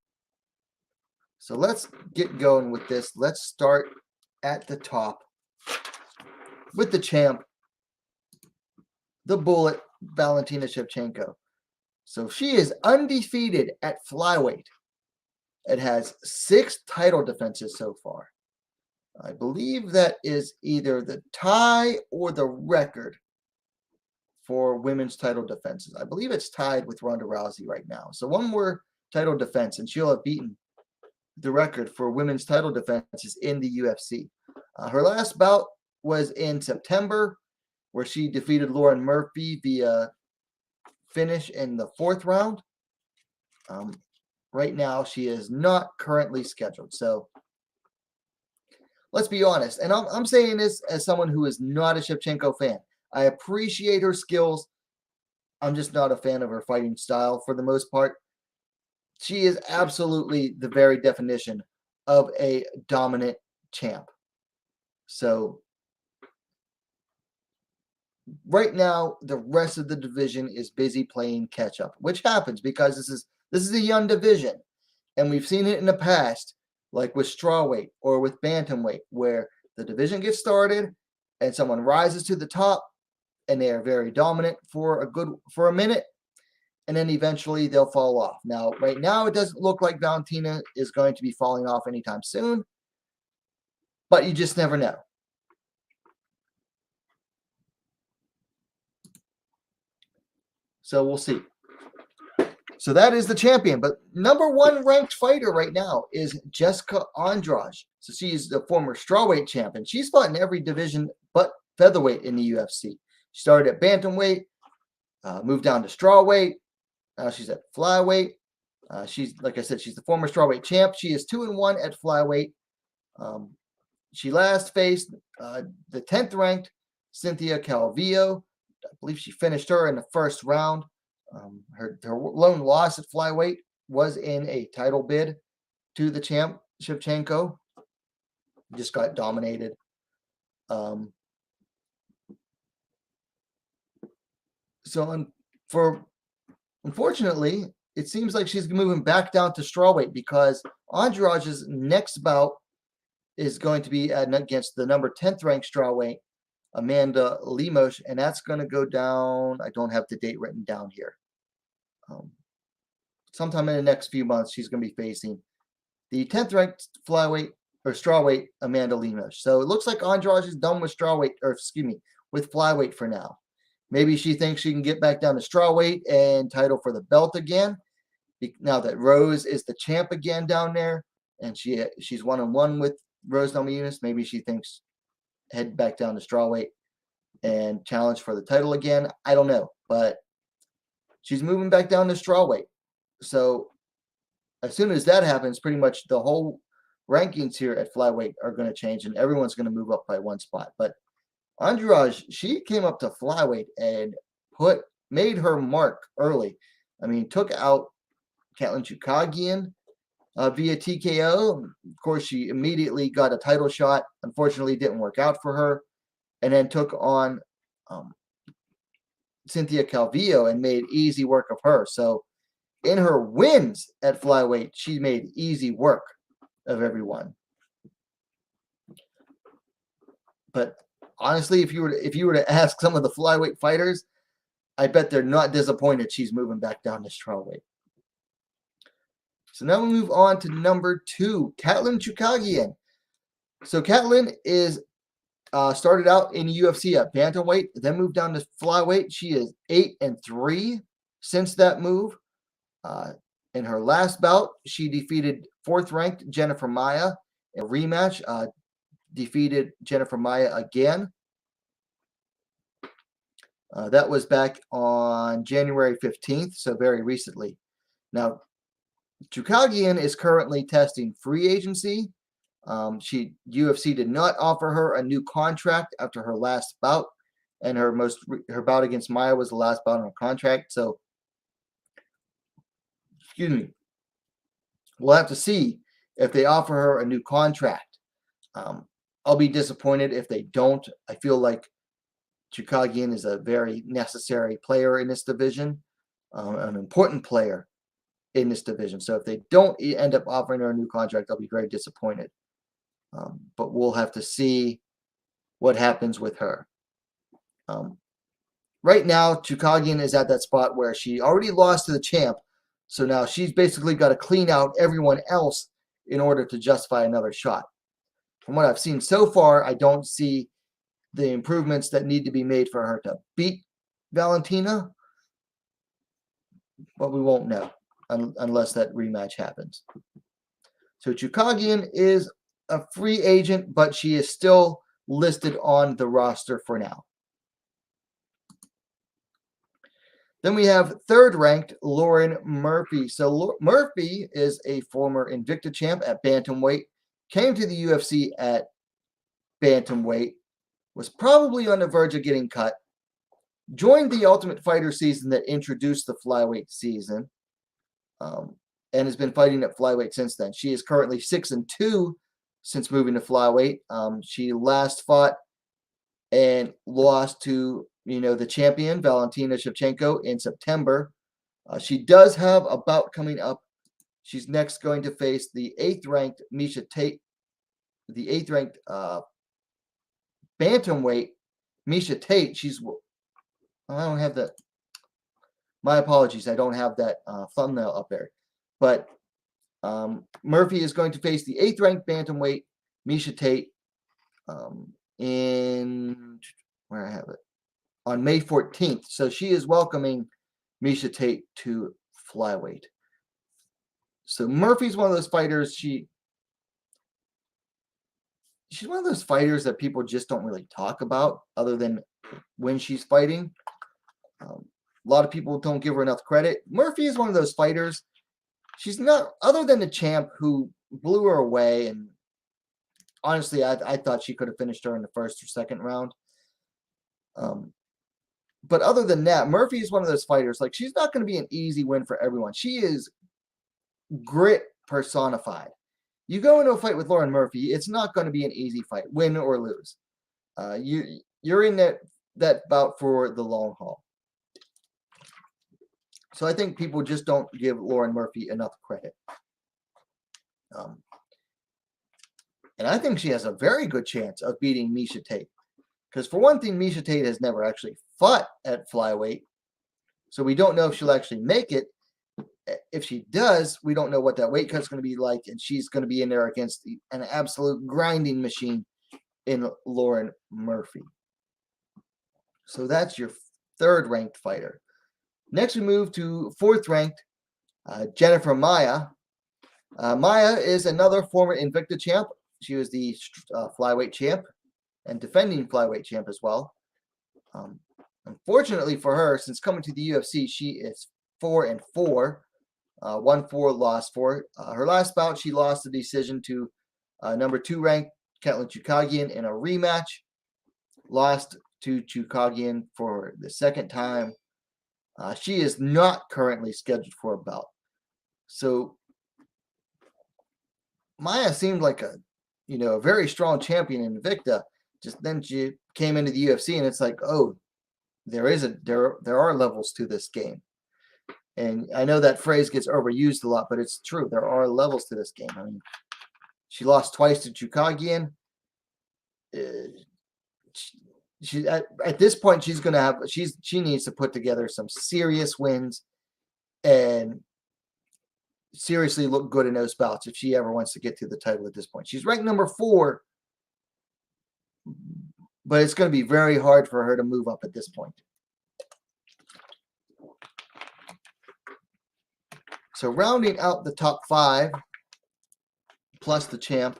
So let's get going with this. Let's start at the top with the champ, the Bullet, Valentina Shepchenko. So she is undefeated at flyweight. It has 6 title defenses so far. I believe that is either the tie or the record for women's title defenses. I believe it's tied with Ronda Rousey right now. So one more title defense, and she'll have beaten the record for women's title defenses in the UFC. Her last bout was in September, where she defeated Lauren Murphy via finish in the 4th round. Right now, she is not currently scheduled. So let's be honest. And I'm saying this as someone who is not a Shevchenko fan. I appreciate her skills. I'm just not a fan of her fighting style for the most part. She is absolutely the very definition of a dominant champ. So right now, the rest of the division is busy playing catch up, which happens because this is a young division, and we've seen it in the past, like with strawweight or with bantamweight, where the division gets started and someone rises to the top, and they are very dominant for a minute, and then eventually they'll fall off. Now, right now, it doesn't look like Valentina is going to be falling off anytime soon, but you just never know. So we'll see. So that is the champion. But number 1 ranked fighter right now is Jessica Andrade. So she's the former strawweight champion. She's fought in every division but featherweight in the UFC. She started at bantamweight, moved down to strawweight. Now she's at flyweight. She's, like I said, she's the former strawweight champ. She is 2-1 at flyweight. She last faced the 10th ranked Cynthia Calvillo. I believe she finished her in the 1st round. Her lone loss at flyweight was in a title bid to the champ, Shevchenko. Just got dominated. So unfortunately, it seems like she's moving back down to strawweight because Andrade's next bout is going to be against the number 10th ranked strawweight, Amanda Lemos, and that's going to go down. I don't have the date written down here. Sometime in the next few months, she's going to be facing the 10th ranked flyweight or strawweight Amanda Lemos. So it looks like Andrade is done with strawweight, or excuse me, with flyweight for now. Maybe she thinks she can get back down to strawweight and title for the belt again. Now that Rose is the champ again down there, and she's 1-on-1 with Rose Namajunas, maybe she thinks head back down to strawweight and challenge for the title again. I don't know, but she's moving back down to strawweight. So as soon as that happens, pretty much the whole rankings here at flyweight are going to change, and everyone's going to move up by one spot. But Andrade, she came up to flyweight and made her mark early. I mean, took out Katlyn Chookagian via TKO. Of course, she immediately got a title shot. Unfortunately, it didn't work out for her. And then took on Cynthia Calvillo and made easy work of her. So in her wins at flyweight, she made easy work of everyone. But honestly, if you were to ask some of the flyweight fighters, I bet they're not disappointed she's moving back down to strawweight. So now we move on to number 2, Katlyn Chookagian. So Katlyn is started out in UFC at bantamweight, then moved down to flyweight. She is 8-3 since that move. In her last bout, she defeated 4th-ranked Jennifer Maia. A rematch, defeated Jennifer Maia again. That was back on January 15th, so very recently. Now, Chookagian is currently testing free agency. UFC did not offer her a new contract after her last bout, and her bout against Maia was the last bout on her contract. So, excuse me, we'll have to see if they offer her a new contract. I'll be disappointed if they don't. I feel like Chookagian is a very necessary player in this division, an important player in this division. So if they don't end up offering her a new contract, I'll be very disappointed. But we'll have to see what happens with her. Right now, Chookagian is at that spot where she already lost to the champ. So now she's basically got to clean out everyone else in order to justify another shot. From what I've seen so far, I don't see the improvements that need to be made for her to beat Valentina. But we won't know unless that rematch happens. So Chookagian is a free agent, but she is still listed on the roster for now. Then we have 3rd-ranked Lauren Murphy. So Murphy is a former Invicta champ at bantamweight, came to the UFC at bantamweight, was probably on the verge of getting cut, joined the Ultimate Fighter season that introduced the flyweight season, and has been fighting at flyweight since then. She is currently 6-2 since moving to flyweight. She last fought and lost to the champion, Valentina Shepchenko, in September. She does have a bout coming up. She's next going to face the 8th-ranked Miesha Tate, the 8th-ranked bantamweight Miesha Tate. I don't have that. My apologies. I don't have that thumbnail up there. But Murphy is going to face the 8th-ranked bantamweight Miesha Tate where I have it, on May 14th. So she is welcoming Miesha Tate to flyweight. So Murphy's one of those fighters. She's one of those fighters that people just don't really talk about other than when she's fighting. A lot of people don't give her enough credit. Murphy is one of those fighters. She's not, other than the champ who blew her away, and honestly, I thought she could have finished her in the 1st or 2nd round. But other than that, Murphy is one of those fighters. Like, she's not going to be an easy win for everyone. She is grit personified. You go into a fight with Lauren Murphy, it's not going to be an easy fight, win or lose. You're in that bout for the long haul. So I think people just don't give Lauren Murphy enough credit. And I think she has a very good chance of beating Miesha Tate. Because for one thing, Miesha Tate has never actually fought at flyweight. So we don't know if she'll actually make it. If she does, we don't know what that weight cut's going to be like. And she's going to be in there against an absolute grinding machine in Lauren Murphy. So that's your third-ranked fighter. Next, we move to fourth-ranked Jennifer Maia. Maia is another former Invicta champ. She was the flyweight champ and defending flyweight champ as well. Unfortunately for her, since coming to the UFC, she is 4-4. Won 4, lost 4. Her last bout, she lost the decision to number 2 ranked Katlyn Chookagian in a rematch. Lost to Chookagian for the second time. She is not currently scheduled for a bout. So Maia seemed like a very strong champion in Invicta. Just then she came into the UFC, and it's like, oh, there are levels to this game. And I know that phrase gets overused a lot, but it's true. There are levels to this game. I mean, she lost twice to Chookagian. She at this point, she's going to have she needs to put together some serious wins and seriously look good in those bouts if she ever wants to get to the title at this point. She's ranked number 4, but it's going to be very hard for her to move up at this point. So rounding out the top 5 plus the champ,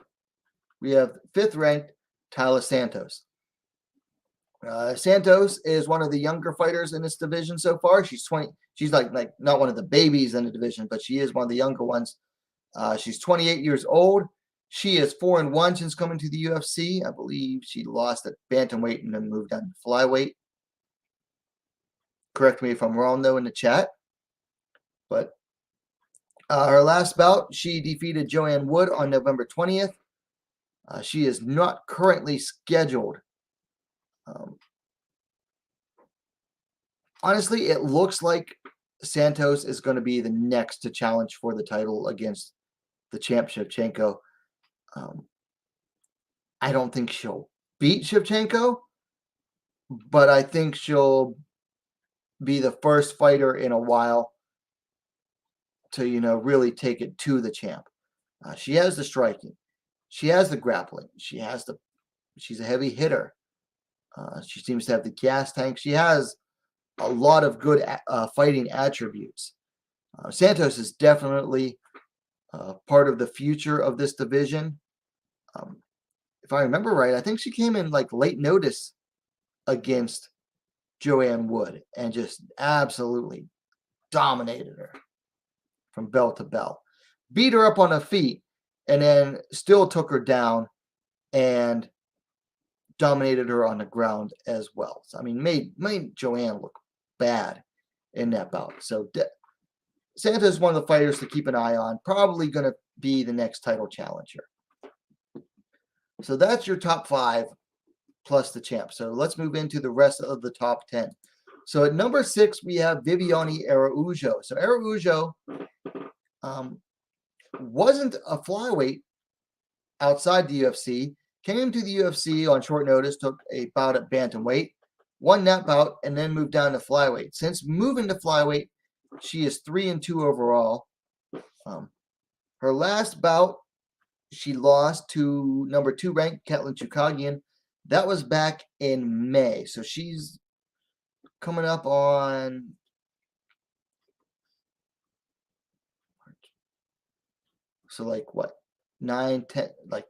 we have 5th ranked Tyla Santos. Santos is one of the younger fighters in this division so far. She's 20. She's like not one of the babies in the division, but she is one of the younger ones. She's 28 years old. She is 4-1 since coming to the UFC. I believe she lost at bantamweight and then moved down to flyweight. Correct me if I'm wrong, though, in the chat. But her last bout, she defeated Joanne Wood on November 20th. She is not currently scheduled. Honestly, it looks like Santos is going to be the next to challenge for the title against the champ Shevchenko. I don't think she'll beat Shevchenko, but I think she'll be the first fighter in a while to, really take it to the champ. She has the striking. She has the grappling. She's a heavy hitter. She seems to have the gas tank. She has a lot of good fighting attributes. Santos is definitely part of the future of this division. If I remember right, I think she came in late notice against Joanne Wood and just absolutely dominated her from bell to bell. Beat her up on her feet and then still took her down and dominated her on the ground as well. So, I mean, made Joanne look bad in that bout. So Santos is one of the fighters to keep an eye on. Probably going to be the next title challenger. So that's your top 5 plus the champ. So let's move into the rest of the top 10. So at number 6, we have Viviana Araujo. So Araujo wasn't a flyweight outside the UFC. Came to the UFC on short notice, took a bout at bantamweight, won that bout, and then moved down to flyweight. Since moving to flyweight, she is 3-2 overall. Her last bout, she lost to number 2 ranked Katlyn Chookagian. That was back in May. So she's coming up on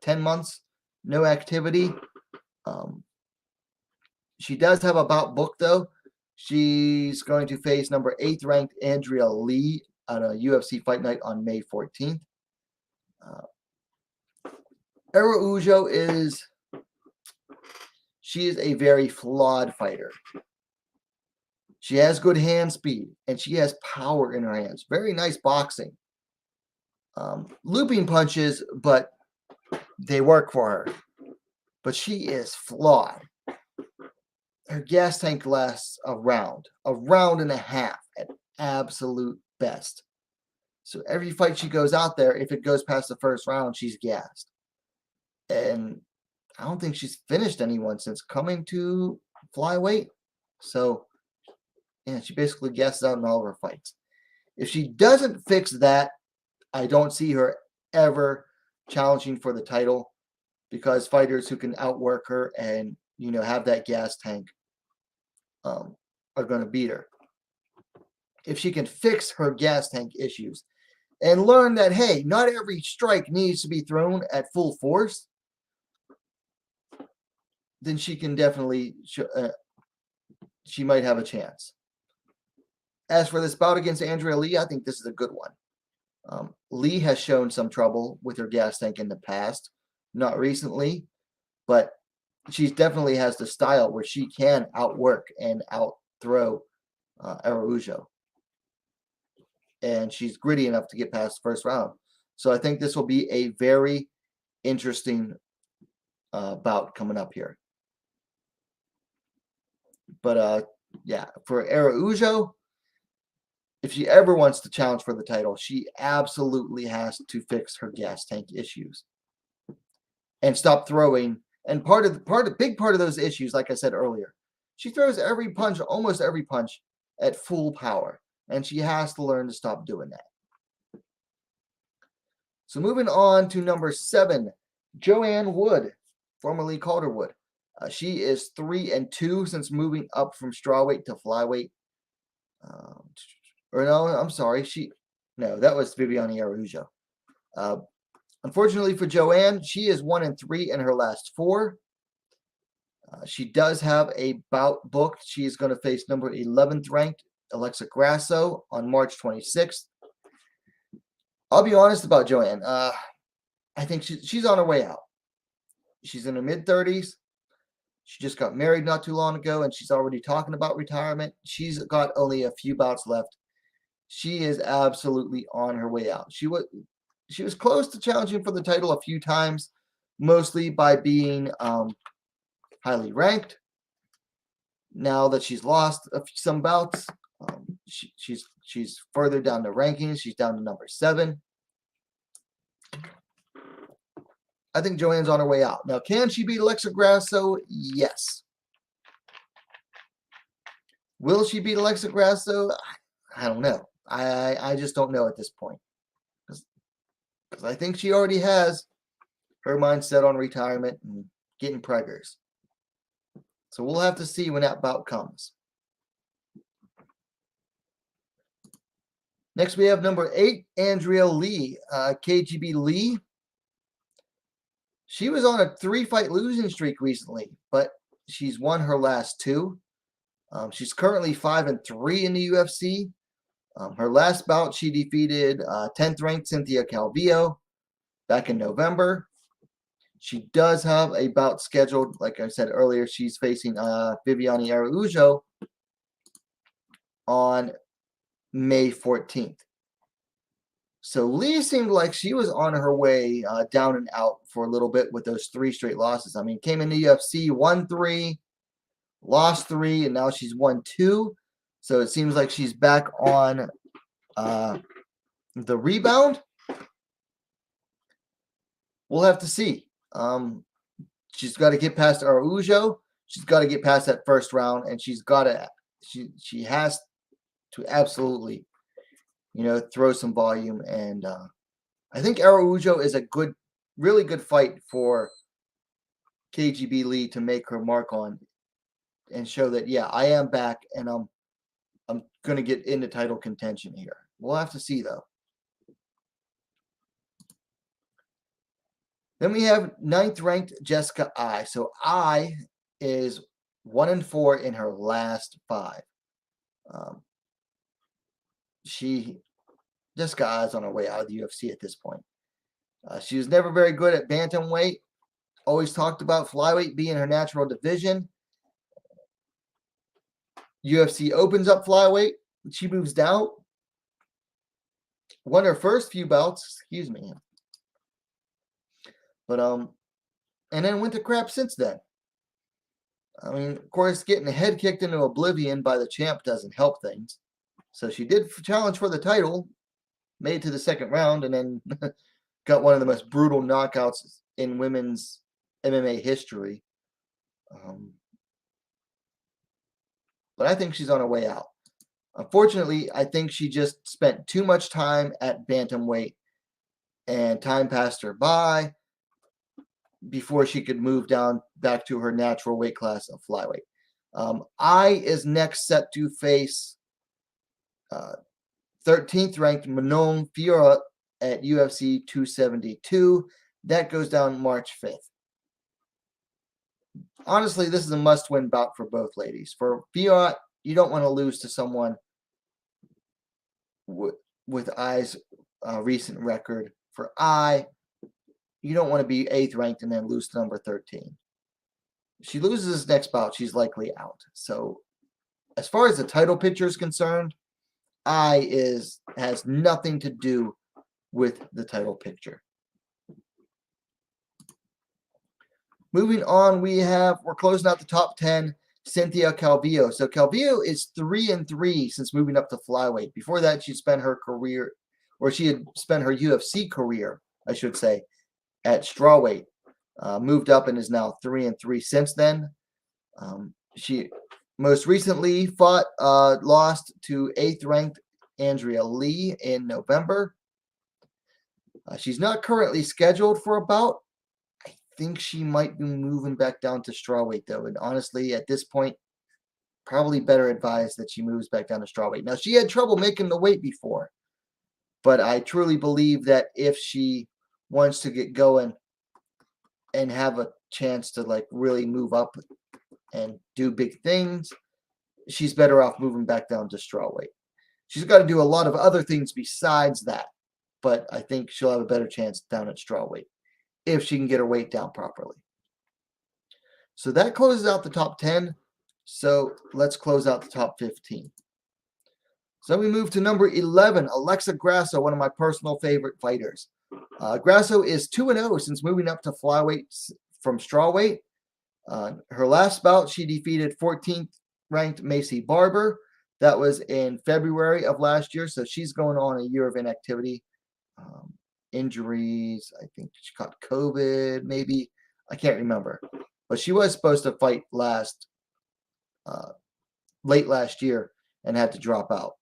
10 months. No activity. She does have a bout booked, though. She's going to face number 8th ranked Andrea Lee at a UFC Fight Night on May 14th. Araujo is a very flawed fighter. She has good hand speed, and she has power in her hands. Very nice boxing. Looping punches, but they work for her. But she is flawed. Her gas tank lasts a round and a half at absolute best. So every fight she goes out there, if it goes past the first round, she's gassed. And I don't think she's finished anyone since coming to flyweight. So, yeah, she basically gasses out in all of her fights. If she doesn't fix that, I don't see her ever challenging for the title, because fighters who can outwork her and, have that gas tank are going to beat her. If she can fix her gas tank issues and learn that, hey, not every strike needs to be thrown at full force, then she can definitely, she might have a chance. As for this bout against Andrea Lee, I think this is a good one. Lee has shown some trouble with her gas tank in the past, not recently, but she definitely has the style where she can outwork and outthrow Araujo. And she's gritty enough to get past the first round. So I think this will be a very interesting bout coming up here. But yeah, for Araujo, if she ever wants to challenge for the title, she absolutely has to fix her gas tank issues and stop throwing. And big part of those issues, like I said earlier, she throws every punch, almost every punch, at full power, and she has to learn to stop doing that. So moving on to number 7, Joanne Wood, formerly Calderwood. She is 3-2 since moving up from strawweight to flyweight. Or no, I'm sorry. That was Viviana Araujo. Unfortunately for Joanne, she is 1-3 in her last 4. She does have a bout booked. She is going to face number 11th ranked Alexa Grasso on March 26th. I'll be honest about Joanne. I think she's on her way out. She's in her mid-30s. She just got married not too long ago, and she's already talking about retirement. She's got only a few bouts left. She is absolutely on her way out. She was close to challenging for the title a few times, mostly by being highly ranked. Now that she's lost some bouts, she's further down the rankings. She's down to number 7. I think Joanne's on her way out. Now, can she beat Alexa Grasso? Yes. Will she beat Alexa Grasso? I don't know. I just don't know at this point. Because I think she already has her mind set on retirement and getting preggers. So we'll have to see when that bout comes. Next, we have number 8, Andrea Lee, KGB Lee. She was on a 3-fight losing streak recently, but she's won her last 2. She's currently 5-3 in the UFC. Her last bout, she defeated 10th ranked Cynthia Calvillo back in November. She does have a bout scheduled. Like I said earlier, she's facing Viviana Araujo on May 14th. So Lee seemed like she was on her way down and out for a little bit with those 3 straight losses. I mean, came in the UFC, won 3, lost 3, and now she's won 2. So it seems like she's back on the rebound. We'll have to see. She's got to get past Araujo. She's got to get past that first round, and she has to absolutely, throw some volume. And I think Araujo is a really good fight for KGB Lee to make her mark on and show that, yeah, I am back, and I'm going to get into title contention here. We'll have to see, though. Then we have 9th ranked Jessica I. So I is 1-4 in her last 5. Jessica I is on her way out of the UFC at this point. She was never very good at bantamweight. Always talked about flyweight being her natural division. UFC opens up flyweight. She moves down. Won her first few bouts. Excuse me. But and then went to crap since then. I mean, of course, getting the head kicked into oblivion by the champ doesn't help things. So she did challenge for the title, made it to the second round, and then got one of the most brutal knockouts in women's MMA history. But I think she's on her way out. Unfortunately, I think she just spent too much time at bantamweight, and time passed her by before she could move down back to her natural weight class of flyweight. I is next set to face 13th ranked Manon Fiorot at UFC 272. That goes down March 5th. Honestly, this is a must-win bout for both ladies. For Fiorot, you don't want to lose to someone with I's recent record. For I, you don't want to be 8th ranked and then lose to number 13. If she loses this next bout, she's likely out. So as far as the title picture is concerned, has nothing to do with the title picture. Moving on, we're closing out the top 10. Cynthia Calvillo. So Calvillo is 3-3 since moving up to flyweight. Before that, she had spent her UFC career, I should say, at strawweight. Moved up and is now 3-3 since then. She most recently lost to 8th ranked Andrea Lee in November. She's not currently scheduled for a bout. I think she might be moving back down to strawweight though, and honestly, at this point, probably better advised that she moves back down to strawweight. Now, she had trouble making the weight before, but I truly believe that if she wants to get going and have a chance to like really move up and do big things, she's better off moving back down to strawweight. She's got to do a lot of other things besides that, but I think she'll have a better chance down at strawweight if she can get her weight down properly. So that closes out the top 10. So let's close out the top 15. So we move to number 11, Alexa Grasso, one of my personal favorite fighters. Grasso is 2-0 since moving up to flyweight from strawweight. Her last bout, she defeated 14th ranked Macy Barber. That was in February of last year, so she's going on a year of inactivity. Injuries, I think she caught COVID, maybe. I can't remember. But she was supposed to fight late last year and had to drop out.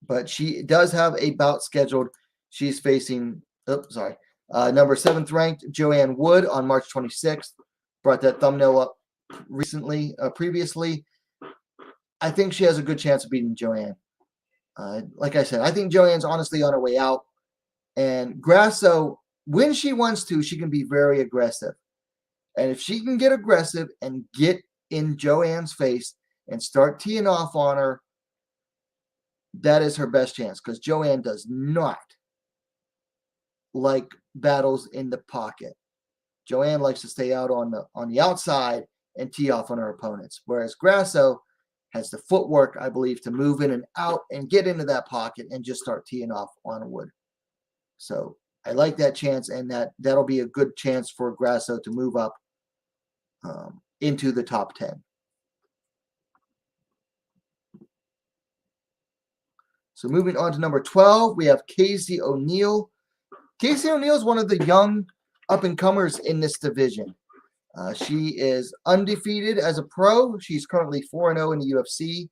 But she does have a bout scheduled. She's facing, number 7th ranked Joanne Wood on March 26th. Brought that thumbnail up previously. I think she has a good chance of beating Joanne. Like I said, I think Joanne's honestly on her way out. And Grasso, when she wants to, she can be very aggressive. And if she can get aggressive and get in Joanne's face and start teeing off on her, that is her best chance, because Joanne does not like battles in the pocket. Joanne likes to stay out on the outside and tee off on her opponents, whereas Grasso has the footwork, I believe, to move in and out and get into that pocket and just start teeing off on Wood. So I like that chance, and that'll be a good chance for Grasso to move up into the top 10. So moving on to number 12, we have Casey O'Neill. Casey O'Neill is one of the young up-and-comers in this division. She is undefeated as a pro. She's currently 4-0 in the UFC.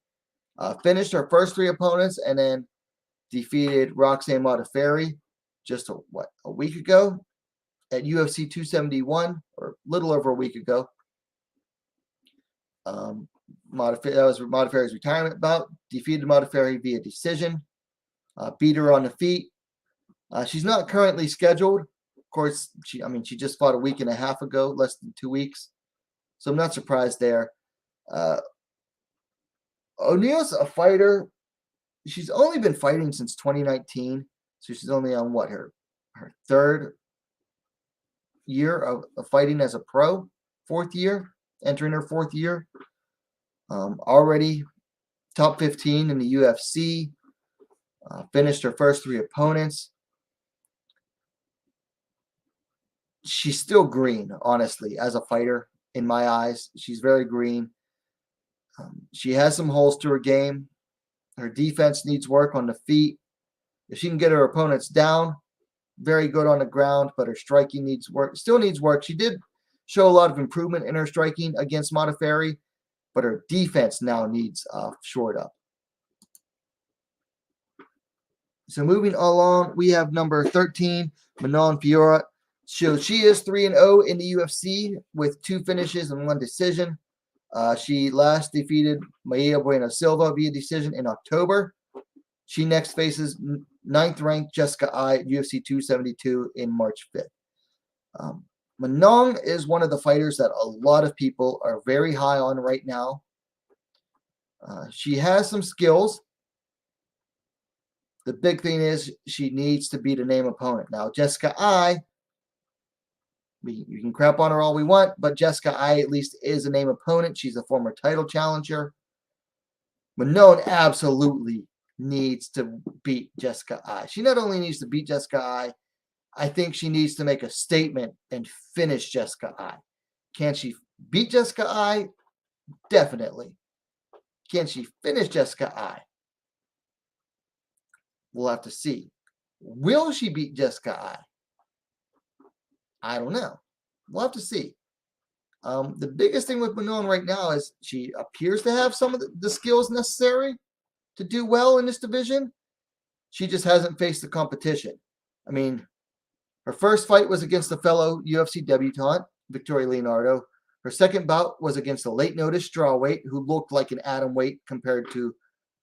Finished her first 3 opponents and then defeated Roxanne Modafferi just a week ago at UFC 271, or a little over a week ago. That was Modafferi's retirement bout. Defeated Modafferi via decision. Beat her on the feet. She's not currently scheduled. Of course, she just fought a week and a half ago, less than 2 weeks. So I'm not surprised there. O'Neill's a fighter. She's only been fighting since 2019. So she's only on her 3rd year of fighting as a pro, 4th year, entering her 4th year. Already top 15 in the UFC. Finished her first 3 opponents. She's still green, honestly, as a fighter, in my eyes. She's very green. She has some holes to her game. Her defense needs work on the feet. If she can get her opponents down, very good on the ground, but her striking needs work. Still needs work. She did show a lot of improvement in her striking against Modafferi, but her defense now needs shored up. So moving along, we have number 13, Manon Fiorot. So she is 3-0 in the UFC with 2 finishes and 1 decision. She last defeated Maia Bueno Silva via decision in October. She next faces 9th ranked Jessica Ai at UFC 272 in March 5th. Manon is one of the fighters that a lot of people are very high on right now. She has some skills. The big thing is she needs to beat a name opponent. Now, Jessica Ai, you can crap on her all we want, but Jessica Ai at least is a name opponent. She's a former title challenger. Manon absolutely needs to beat Jessica Ai. She not only needs to beat Jessica Ai, I think she needs to make a statement and finish Jessica Ai. Can she beat Jessica Ai? Definitely. Can she finish Jessica Ai? We'll have to see. Will she beat Jessica Ai? I don't know. We'll have to see. The biggest thing with Manon right now is she appears to have some of the skills necessary to do well in this division. She just hasn't faced the competition. I mean, her first fight was against a fellow UFC debutante, Victoria Leonardo. Her second bout was against a late notice strawweight who looked like an atomweight compared to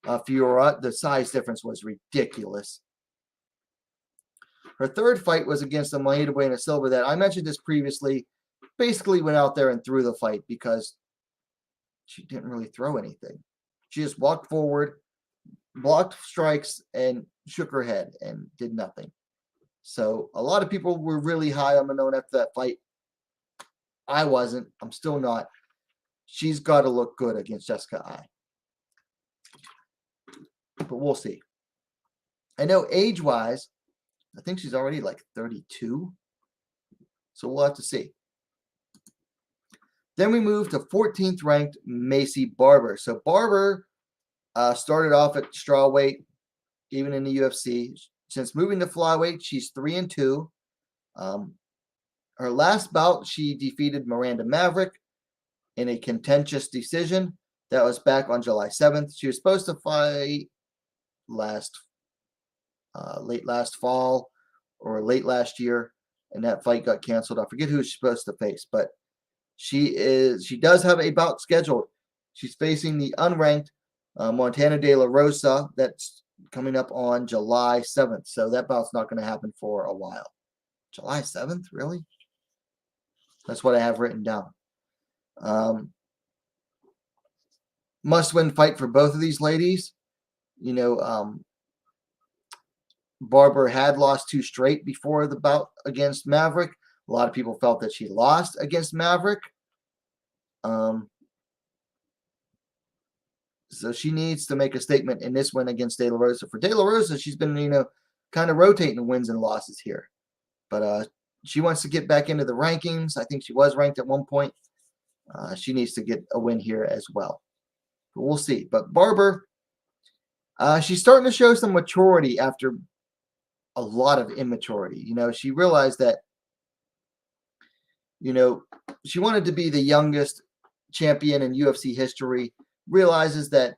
Fiorot. The size difference was ridiculous. Her third fight was against a Maida Bueno Silva that I mentioned this previously. Basically went out there and threw the fight because she didn't really throw anything. She just walked forward, blocked strikes, and shook her head and did nothing. So a lot of people were really high on Manon after that fight. I wasn't. I'm still not. She's got to look good against Jessica Ai. But we'll see. I know age-wise, I think she's already like 32. So we'll have to see. Then we move to 14th ranked Macy Barber. So Barber started off at strawweight, even in the UFC. Since moving to flyweight, she's 3-2. Her last bout, she defeated Miranda Maverick in a contentious decision. That was back on July 7th. She was supposed to fight late last fall or late last year, and that fight got canceled. I forget who she's supposed to face, but she does have a bout scheduled. She's facing the unranked Montana De La Rosa. That's coming up on July 7th. So that bout's not going to happen for a while. July 7th? Really? That's what I have written down. Must-win fight for both of these ladies. You know, Barber had lost 2 straight before the bout against Maverick. A lot of people felt that she lost against Maverick. So she needs to make a statement in this win against De La Rosa. For De La Rosa, she's been, kind of rotating wins and losses here. But she wants to get back into the rankings. I think she was ranked at one point. She needs to get a win here as well. But we'll see. But Barber, she's starting to show some maturity after a lot of immaturity. She realized that, she wanted to be the youngest champion in UFC history, realizes that,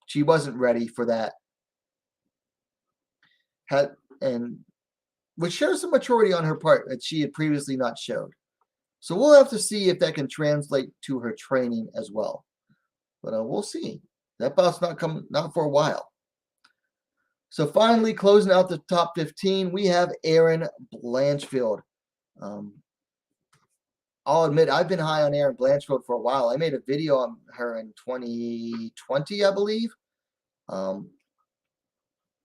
she wasn't ready for that. Which shows some maturity on her part that she had previously not showed. So we'll have to see if that can translate to her training as well. But we'll see. That bout's not for a while. So finally, closing out the top 15, we have Erin Blanchfield. I'll admit, I've been high on Erin Blanchfield for a while. I made a video on her in 2020, I believe,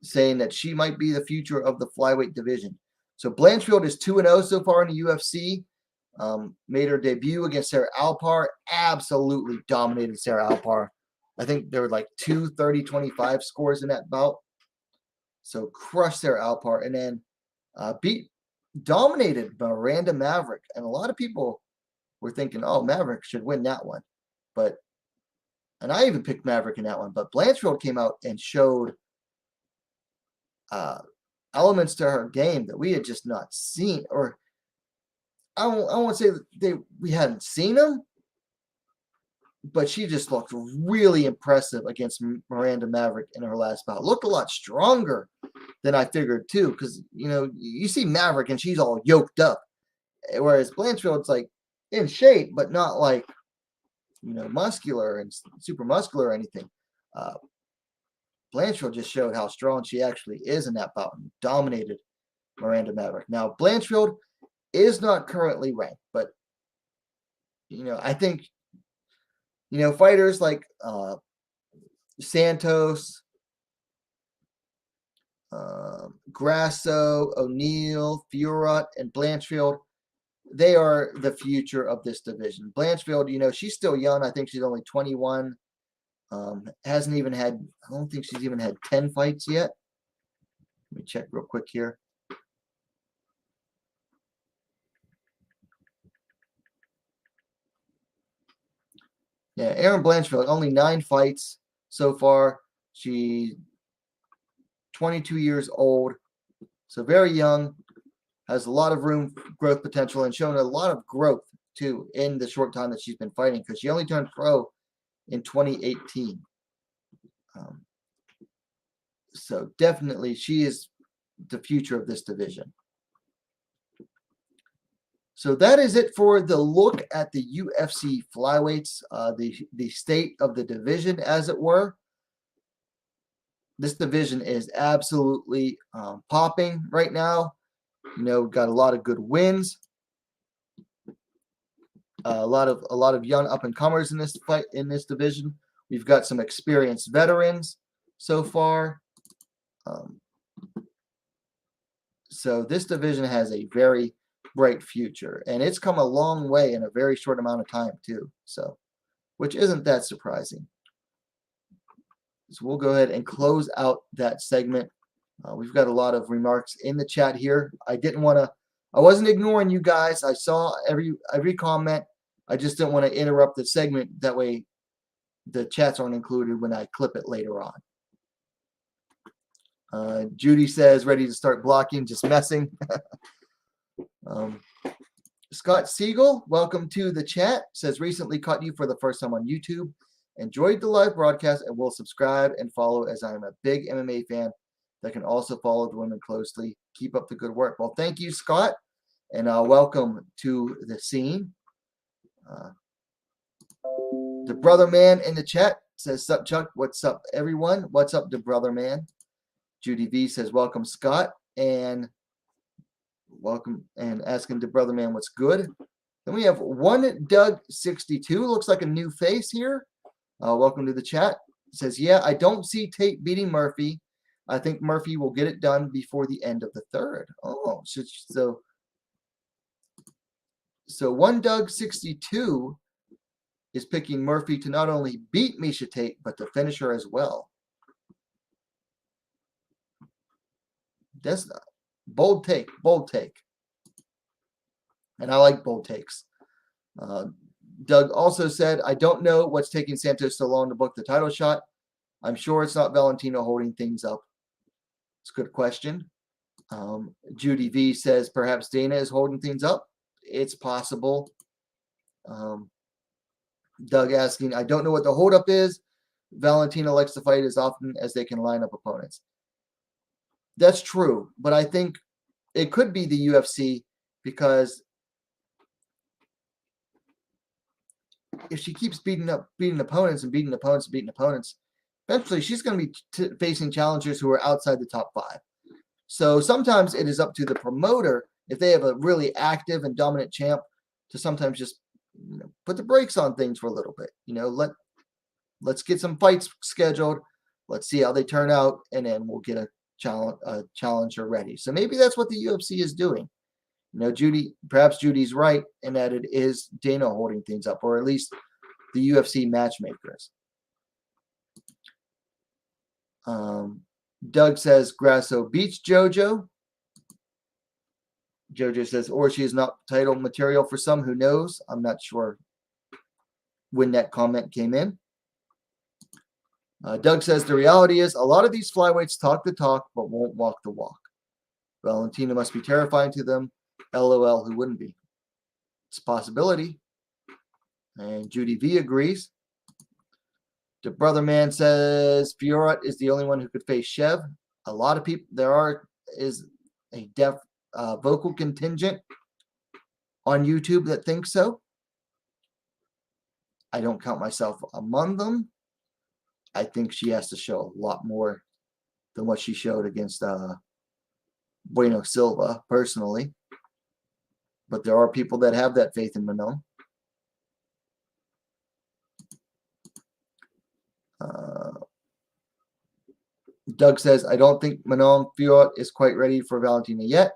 saying that she might be the future of the flyweight division. So Blanchfield is 2-0 so far in the UFC. Made her debut against Sarah Alpar. Absolutely dominated Sarah Alpar. I think there were like 2 30-25 scores in that bout. So crushed Sarah Alpar. And then dominated Miranda Maverick. And a lot of people were thinking, oh, Maverick should win that one. But and I even picked Maverick in that one, but Blanchfield came out and showed elements to her game that we had just not seen, or I won't say that we hadn't seen them, but she just looked really impressive against Miranda Maverick in her last bout. Looked a lot stronger than I figured too, because you see Maverick and she's all yoked up, whereas Blanchfield's like in shape, but not like muscular and super muscular or anything. Blanchfield just showed how strong she actually is in that bout and dominated Miranda Maverick. Now, Blanchfield is not currently ranked, but I think fighters like Santos, Grasso, O'Neal, Fiorot, and Blanchfield, they are the future of this division. Blanchfield, she's still young. I think she's only 21. Hasn't even had, I don't think she's even had 10 fights yet. Let me check real quick here. Yeah, Erin Blanchfield, only 9 fights so far. She's 22 years old, so very young, has a lot of growth potential, and shown a lot of growth, too, in the short time that she's been fighting, because she only turned pro in 2018. So definitely she is the future of this division. So that is it for the look at the UFC flyweights, the state of the division, as it were. This division is absolutely popping right now. Got a lot of good wins. A lot of young up and comers in this division. We've got some experienced veterans so far. So this division has a very bright future, and it's come a long way in a very short amount of time too. So, which isn't that surprising. So we'll go ahead and close out that segment. We've got a lot of remarks in the chat here. I wasn't ignoring you guys. I saw every comment. I just didn't want to interrupt the segment. That way the chats aren't included when I clip it later on. Judy says, ready to start blocking, just messing. Scott Siegel, welcome to the chat. Says, recently caught you for the first time on YouTube. Enjoyed the live broadcast and will subscribe and follow, as I am a big MMA fan that can also follow the women closely. Keep up the good work. Well, thank you, Scott, and welcome to the scene. The brother man in the chat says, sup, Chuck? What's up, everyone? What's up, the brother man? Judy V says, welcome, Scott, and welcome, and asking the brother man what's good. Then we have one Doug 62. Looks like a new face here. Welcome to the chat. Says, yeah, I don't see Tate beating Murphy. I think Murphy will get it done before the end of the third. Oh, so one Doug 62 is picking Murphy to not only beat Miesha Tate, but to finish her as well. That's not bold take. And I like bold takes. Doug also said, I don't know what's taking Santos so long to book the title shot. I'm sure it's not Valentina holding things up. It's a good question. Judy V says, perhaps Dana is holding things up. It's possible. Doug asking, I don't know what the holdup is. Valentina likes to fight as often as they can line up opponents. That's true, but I think it could be the UFC, because if she keeps beating opponents, eventually she's going to be facing challengers who are outside the top 5. So sometimes it is up to the promoter, if they have a really active and dominant champ, to sometimes just put the brakes on things for a little bit. Let's get some fights scheduled. Let's see how they turn out, and then we'll get a challenger ready. So maybe that's what the UFC is doing. Perhaps Judy's right in that it is Dana holding things up, or at least the UFC matchmakers. Doug says Grasso beats JoJo. JoJo says, or she is not title material for some. Who knows? I'm not sure when that comment came in. Doug says the reality is a lot of these flyweights talk the talk but won't walk the walk. Valentina must be terrifying to them. LOL, who wouldn't be? It's a possibility. And Judy V agrees. The brother man says Fiorot is the only one who could face Shev. A lot of people, is a deaf vocal contingent on YouTube that thinks so. I don't count myself among them. I think she has to show a lot more than what she showed against Bueno Silva, personally. But there are people that have that faith in Manon. Doug says, I don't think Manon Fiorot is quite ready for Valentina yet,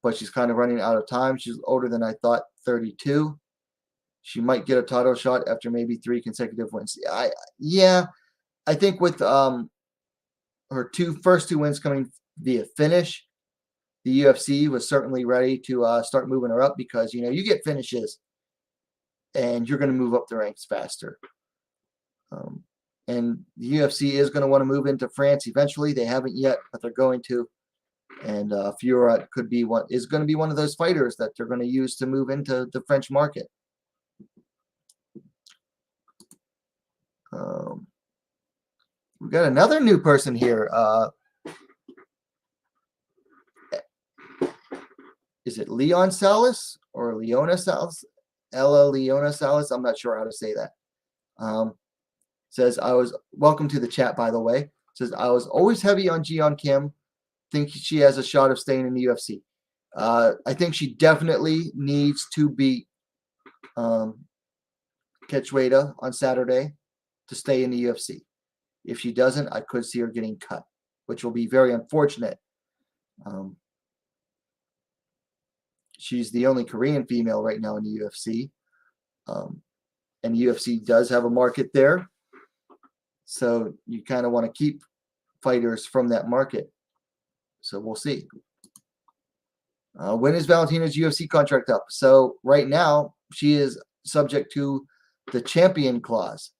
but she's kind of running out of time. She's older than I thought, 32. She might get a title shot after maybe 3 consecutive wins. I think with her first two wins coming via finish, the UFC was certainly ready to start moving her up because, you get finishes and you're going to move up the ranks faster. And the UFC is going to want to move into France eventually. They haven't yet, but they're going to. And Fiorot is going to be one of those fighters that they're going to use to move into the French market. We've got another new person here. Is it Leon Salas or Leona Salas? Ella Leona Salas? I'm not sure how to say that. Says, welcome to the chat, by the way. Says, I was always heavy on Jian Kim. Think she has a shot of staying in the UFC. I think she definitely needs to beat Catchweighta on Saturday to stay in the UFC. If she doesn't, I could see her getting cut, which will be very unfortunate. She's the only Korean female right now in the UFC. And the UFC does have a market there. So you kind of want to keep fighters from that market. So we'll see. When is Valentina's UFC contract up? So right now, she is subject to the champion clause.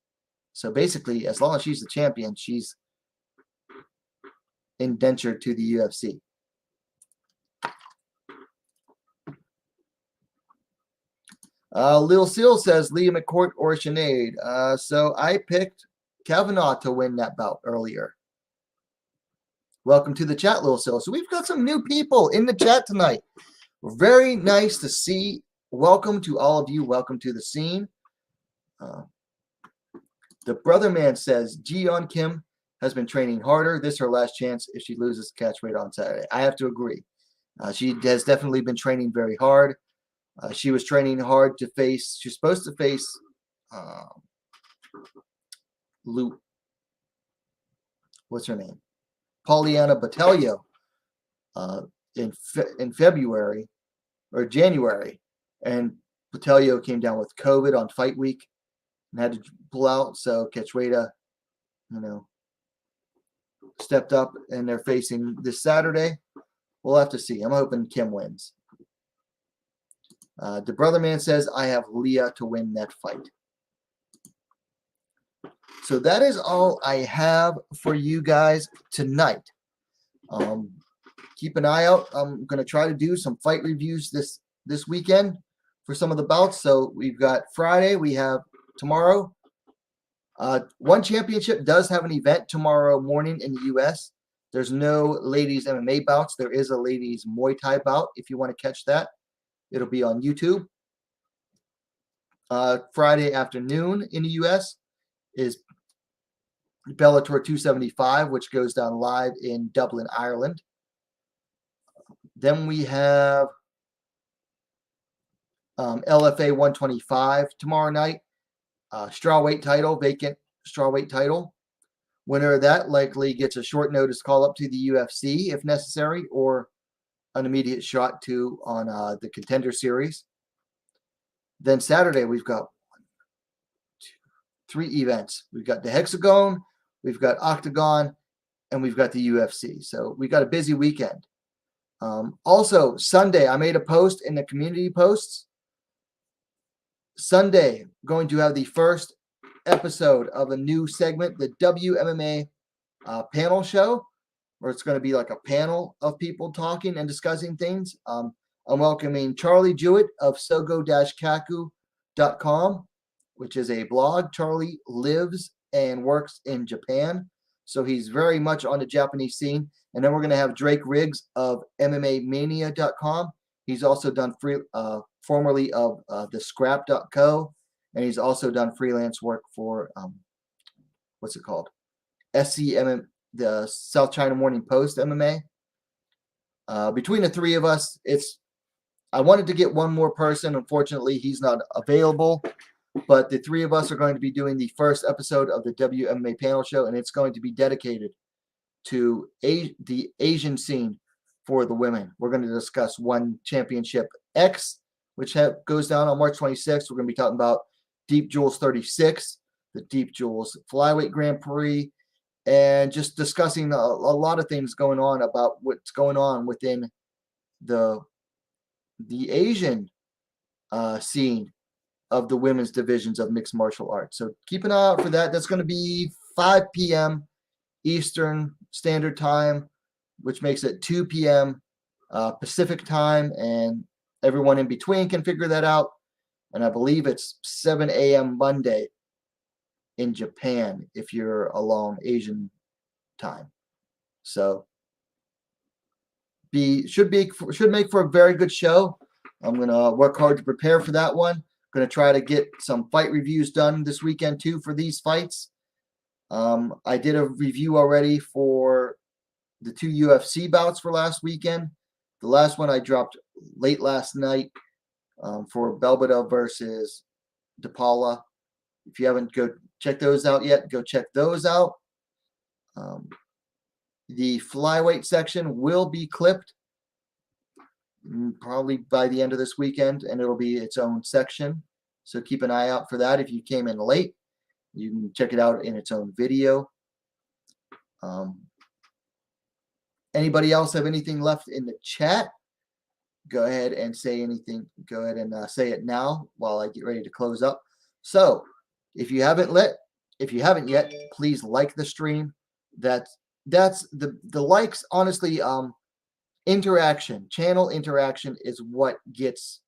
So basically, as long as she's the champion, she's indentured to the UFC. Lil Seal says Leah McCourt or Sinead. So I picked Kavanagh to win that bout earlier. Welcome to the chat, Lil Seal. So we've got some new people in the chat tonight. Very nice to see. Welcome to all of you. Welcome to the scene. The brother man says Jian Kim has been training harder. This is her last chance if she loses Catchweight on Saturday. I have to agree. She has definitely been training very hard. She was training hard to face. She's supposed to face what's her name? Pauliana Battaglia in February or January, and Battaglia came down with COVID on fight week and had to pull out. So Catchweighta, stepped up, and they're facing this Saturday. We'll have to see. I'm hoping Kim wins. The brother man says I have Leah to win that fight. So that is all I have for you guys tonight. Keep an eye out. I'm going to try to do some fight reviews this weekend for some of the bouts. So we've got Friday. We have tomorrow. One Championship does have an event tomorrow morning in the U.S. There's no ladies MMA bouts. There is a ladies Muay Thai bout. If you want to catch that, it'll be on YouTube. Friday afternoon in the U.S. is Bellator 275, which goes down live in Dublin, Ireland. Then we have LFA 125 tomorrow night. Strawweight title, vacant strawweight title. Winner of that likely gets a short notice call up to the UFC if necessary, or an immediate shot on the Contender Series. Then Saturday we've got 3 events. We've got the Hexagon, we've got Octagon, and we've got the UFC. So we got a busy weekend. Also, Sunday, I made a post in the community posts. Sunday, going to have the first episode of a new segment, the WMMA panel show, where it's going to be like a panel of people talking and discussing things. I'm welcoming Charlie Jewett of sogo-kaku.com, which is a blog. Charlie lives and works in Japan, so he's very much on the Japanese scene. And then we're going to have Drake Riggs of MMAmania.com. He's also done formerly of thescrap.co, and he's also done freelance work for what's it called? SCMM, the South China Morning Post MMA. Between the three of us, I wanted to get one more person. Unfortunately, he's not available. But the three of us are going to be doing the first episode of the WMMA panel show, and it's going to be dedicated to the Asian scene for the women. We're going to discuss One Championship X, which goes down on March 26th. We're going to be talking about Deep Jewels 36, the Deep Jewels Flyweight Grand Prix, and just discussing a lot of things going on about what's going on within the Asian scene of the women's divisions of mixed martial arts. So keep an eye out for that. That's going to be 5 p.m. Eastern Standard Time, which makes it 2 p.m. Pacific Time, and everyone in between can figure that out. And I believe it's 7 a.m. Monday in Japan if you're along Asian time. So should make for a very good show. I'm gonna work hard to prepare for that one. Going to try to get some fight reviews done this weekend too for these fights. I did a review already for the 2 UFC bouts for last weekend. The last one I dropped late last night for Belbada versus DePaula. If you haven't go check those out yet, go check those out. The flyweight section will be clipped probably by the end of this weekend, and it'll be its own section. So keep an eye out for that. If you came in late, you can check it out in its own video. Anybody else have anything left in the chat? Go ahead and say anything. Go ahead and say it now while I get ready to close up. So if you haven't yet, please like the stream. That's the likes, honestly. Interaction, channel interaction is what gets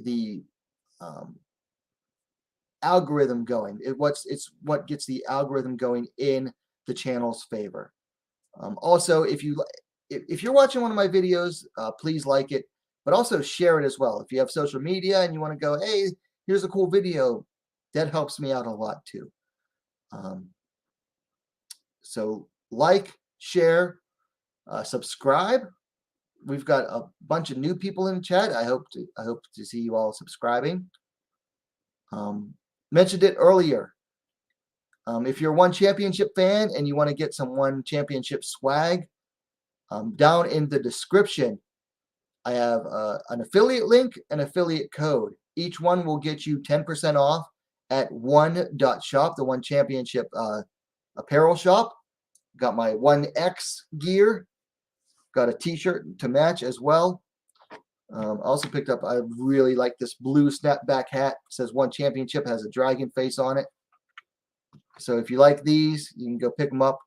the algorithm going. It's what gets the algorithm going in the channel's favor. Also, if you're watching one of my videos, please like it, but also share it as well. If you have social media and you want to go, hey, here's a cool video, that helps me out a lot too. So like, share, subscribe. We've got a bunch of new people in the chat. I hope to see you all subscribing. Mentioned it earlier. If you're a One Championship fan and you want to get some One Championship swag, down in the description, I have an affiliate link and affiliate code. Each one will get you 10% off at one.shop, the One Championship apparel shop. Got my 1X gear. Got a t-shirt to match as well. Also picked up, I really like this blue snapback hat. It says One Championship, has a dragon face on it. So if you like these, you can go pick them up.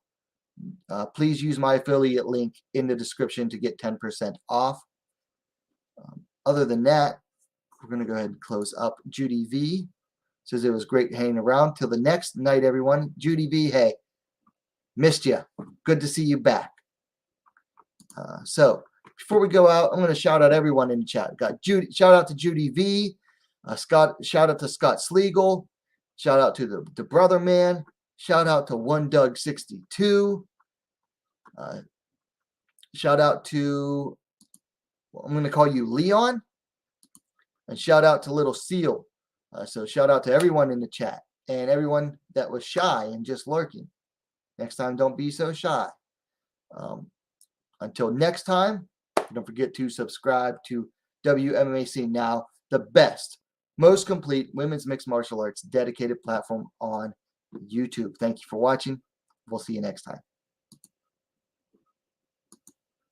Please use my affiliate link in the description to get 10% off. Other than that, we're going to go ahead and close up. Judy V says it was great hanging around. Till the next night, everyone. Judy V, hey, missed you. Good to see you back. So before we go out, I'm going to shout out everyone in the chat. Got Judy, shout out to Judy V, shout out to Scott Sliegel, shout out to the brother man, shout out to One Doug 62, shout out to, I'm going to call you Leon, and shout out to Little Seal. So shout out to everyone in the chat and everyone that was shy and just lurking. Next time, don't be so shy. Until next time, don't forget to subscribe to WMMA Scene Now, the best, most complete women's mixed martial arts dedicated platform on YouTube. Thank you for watching. We'll see you next time.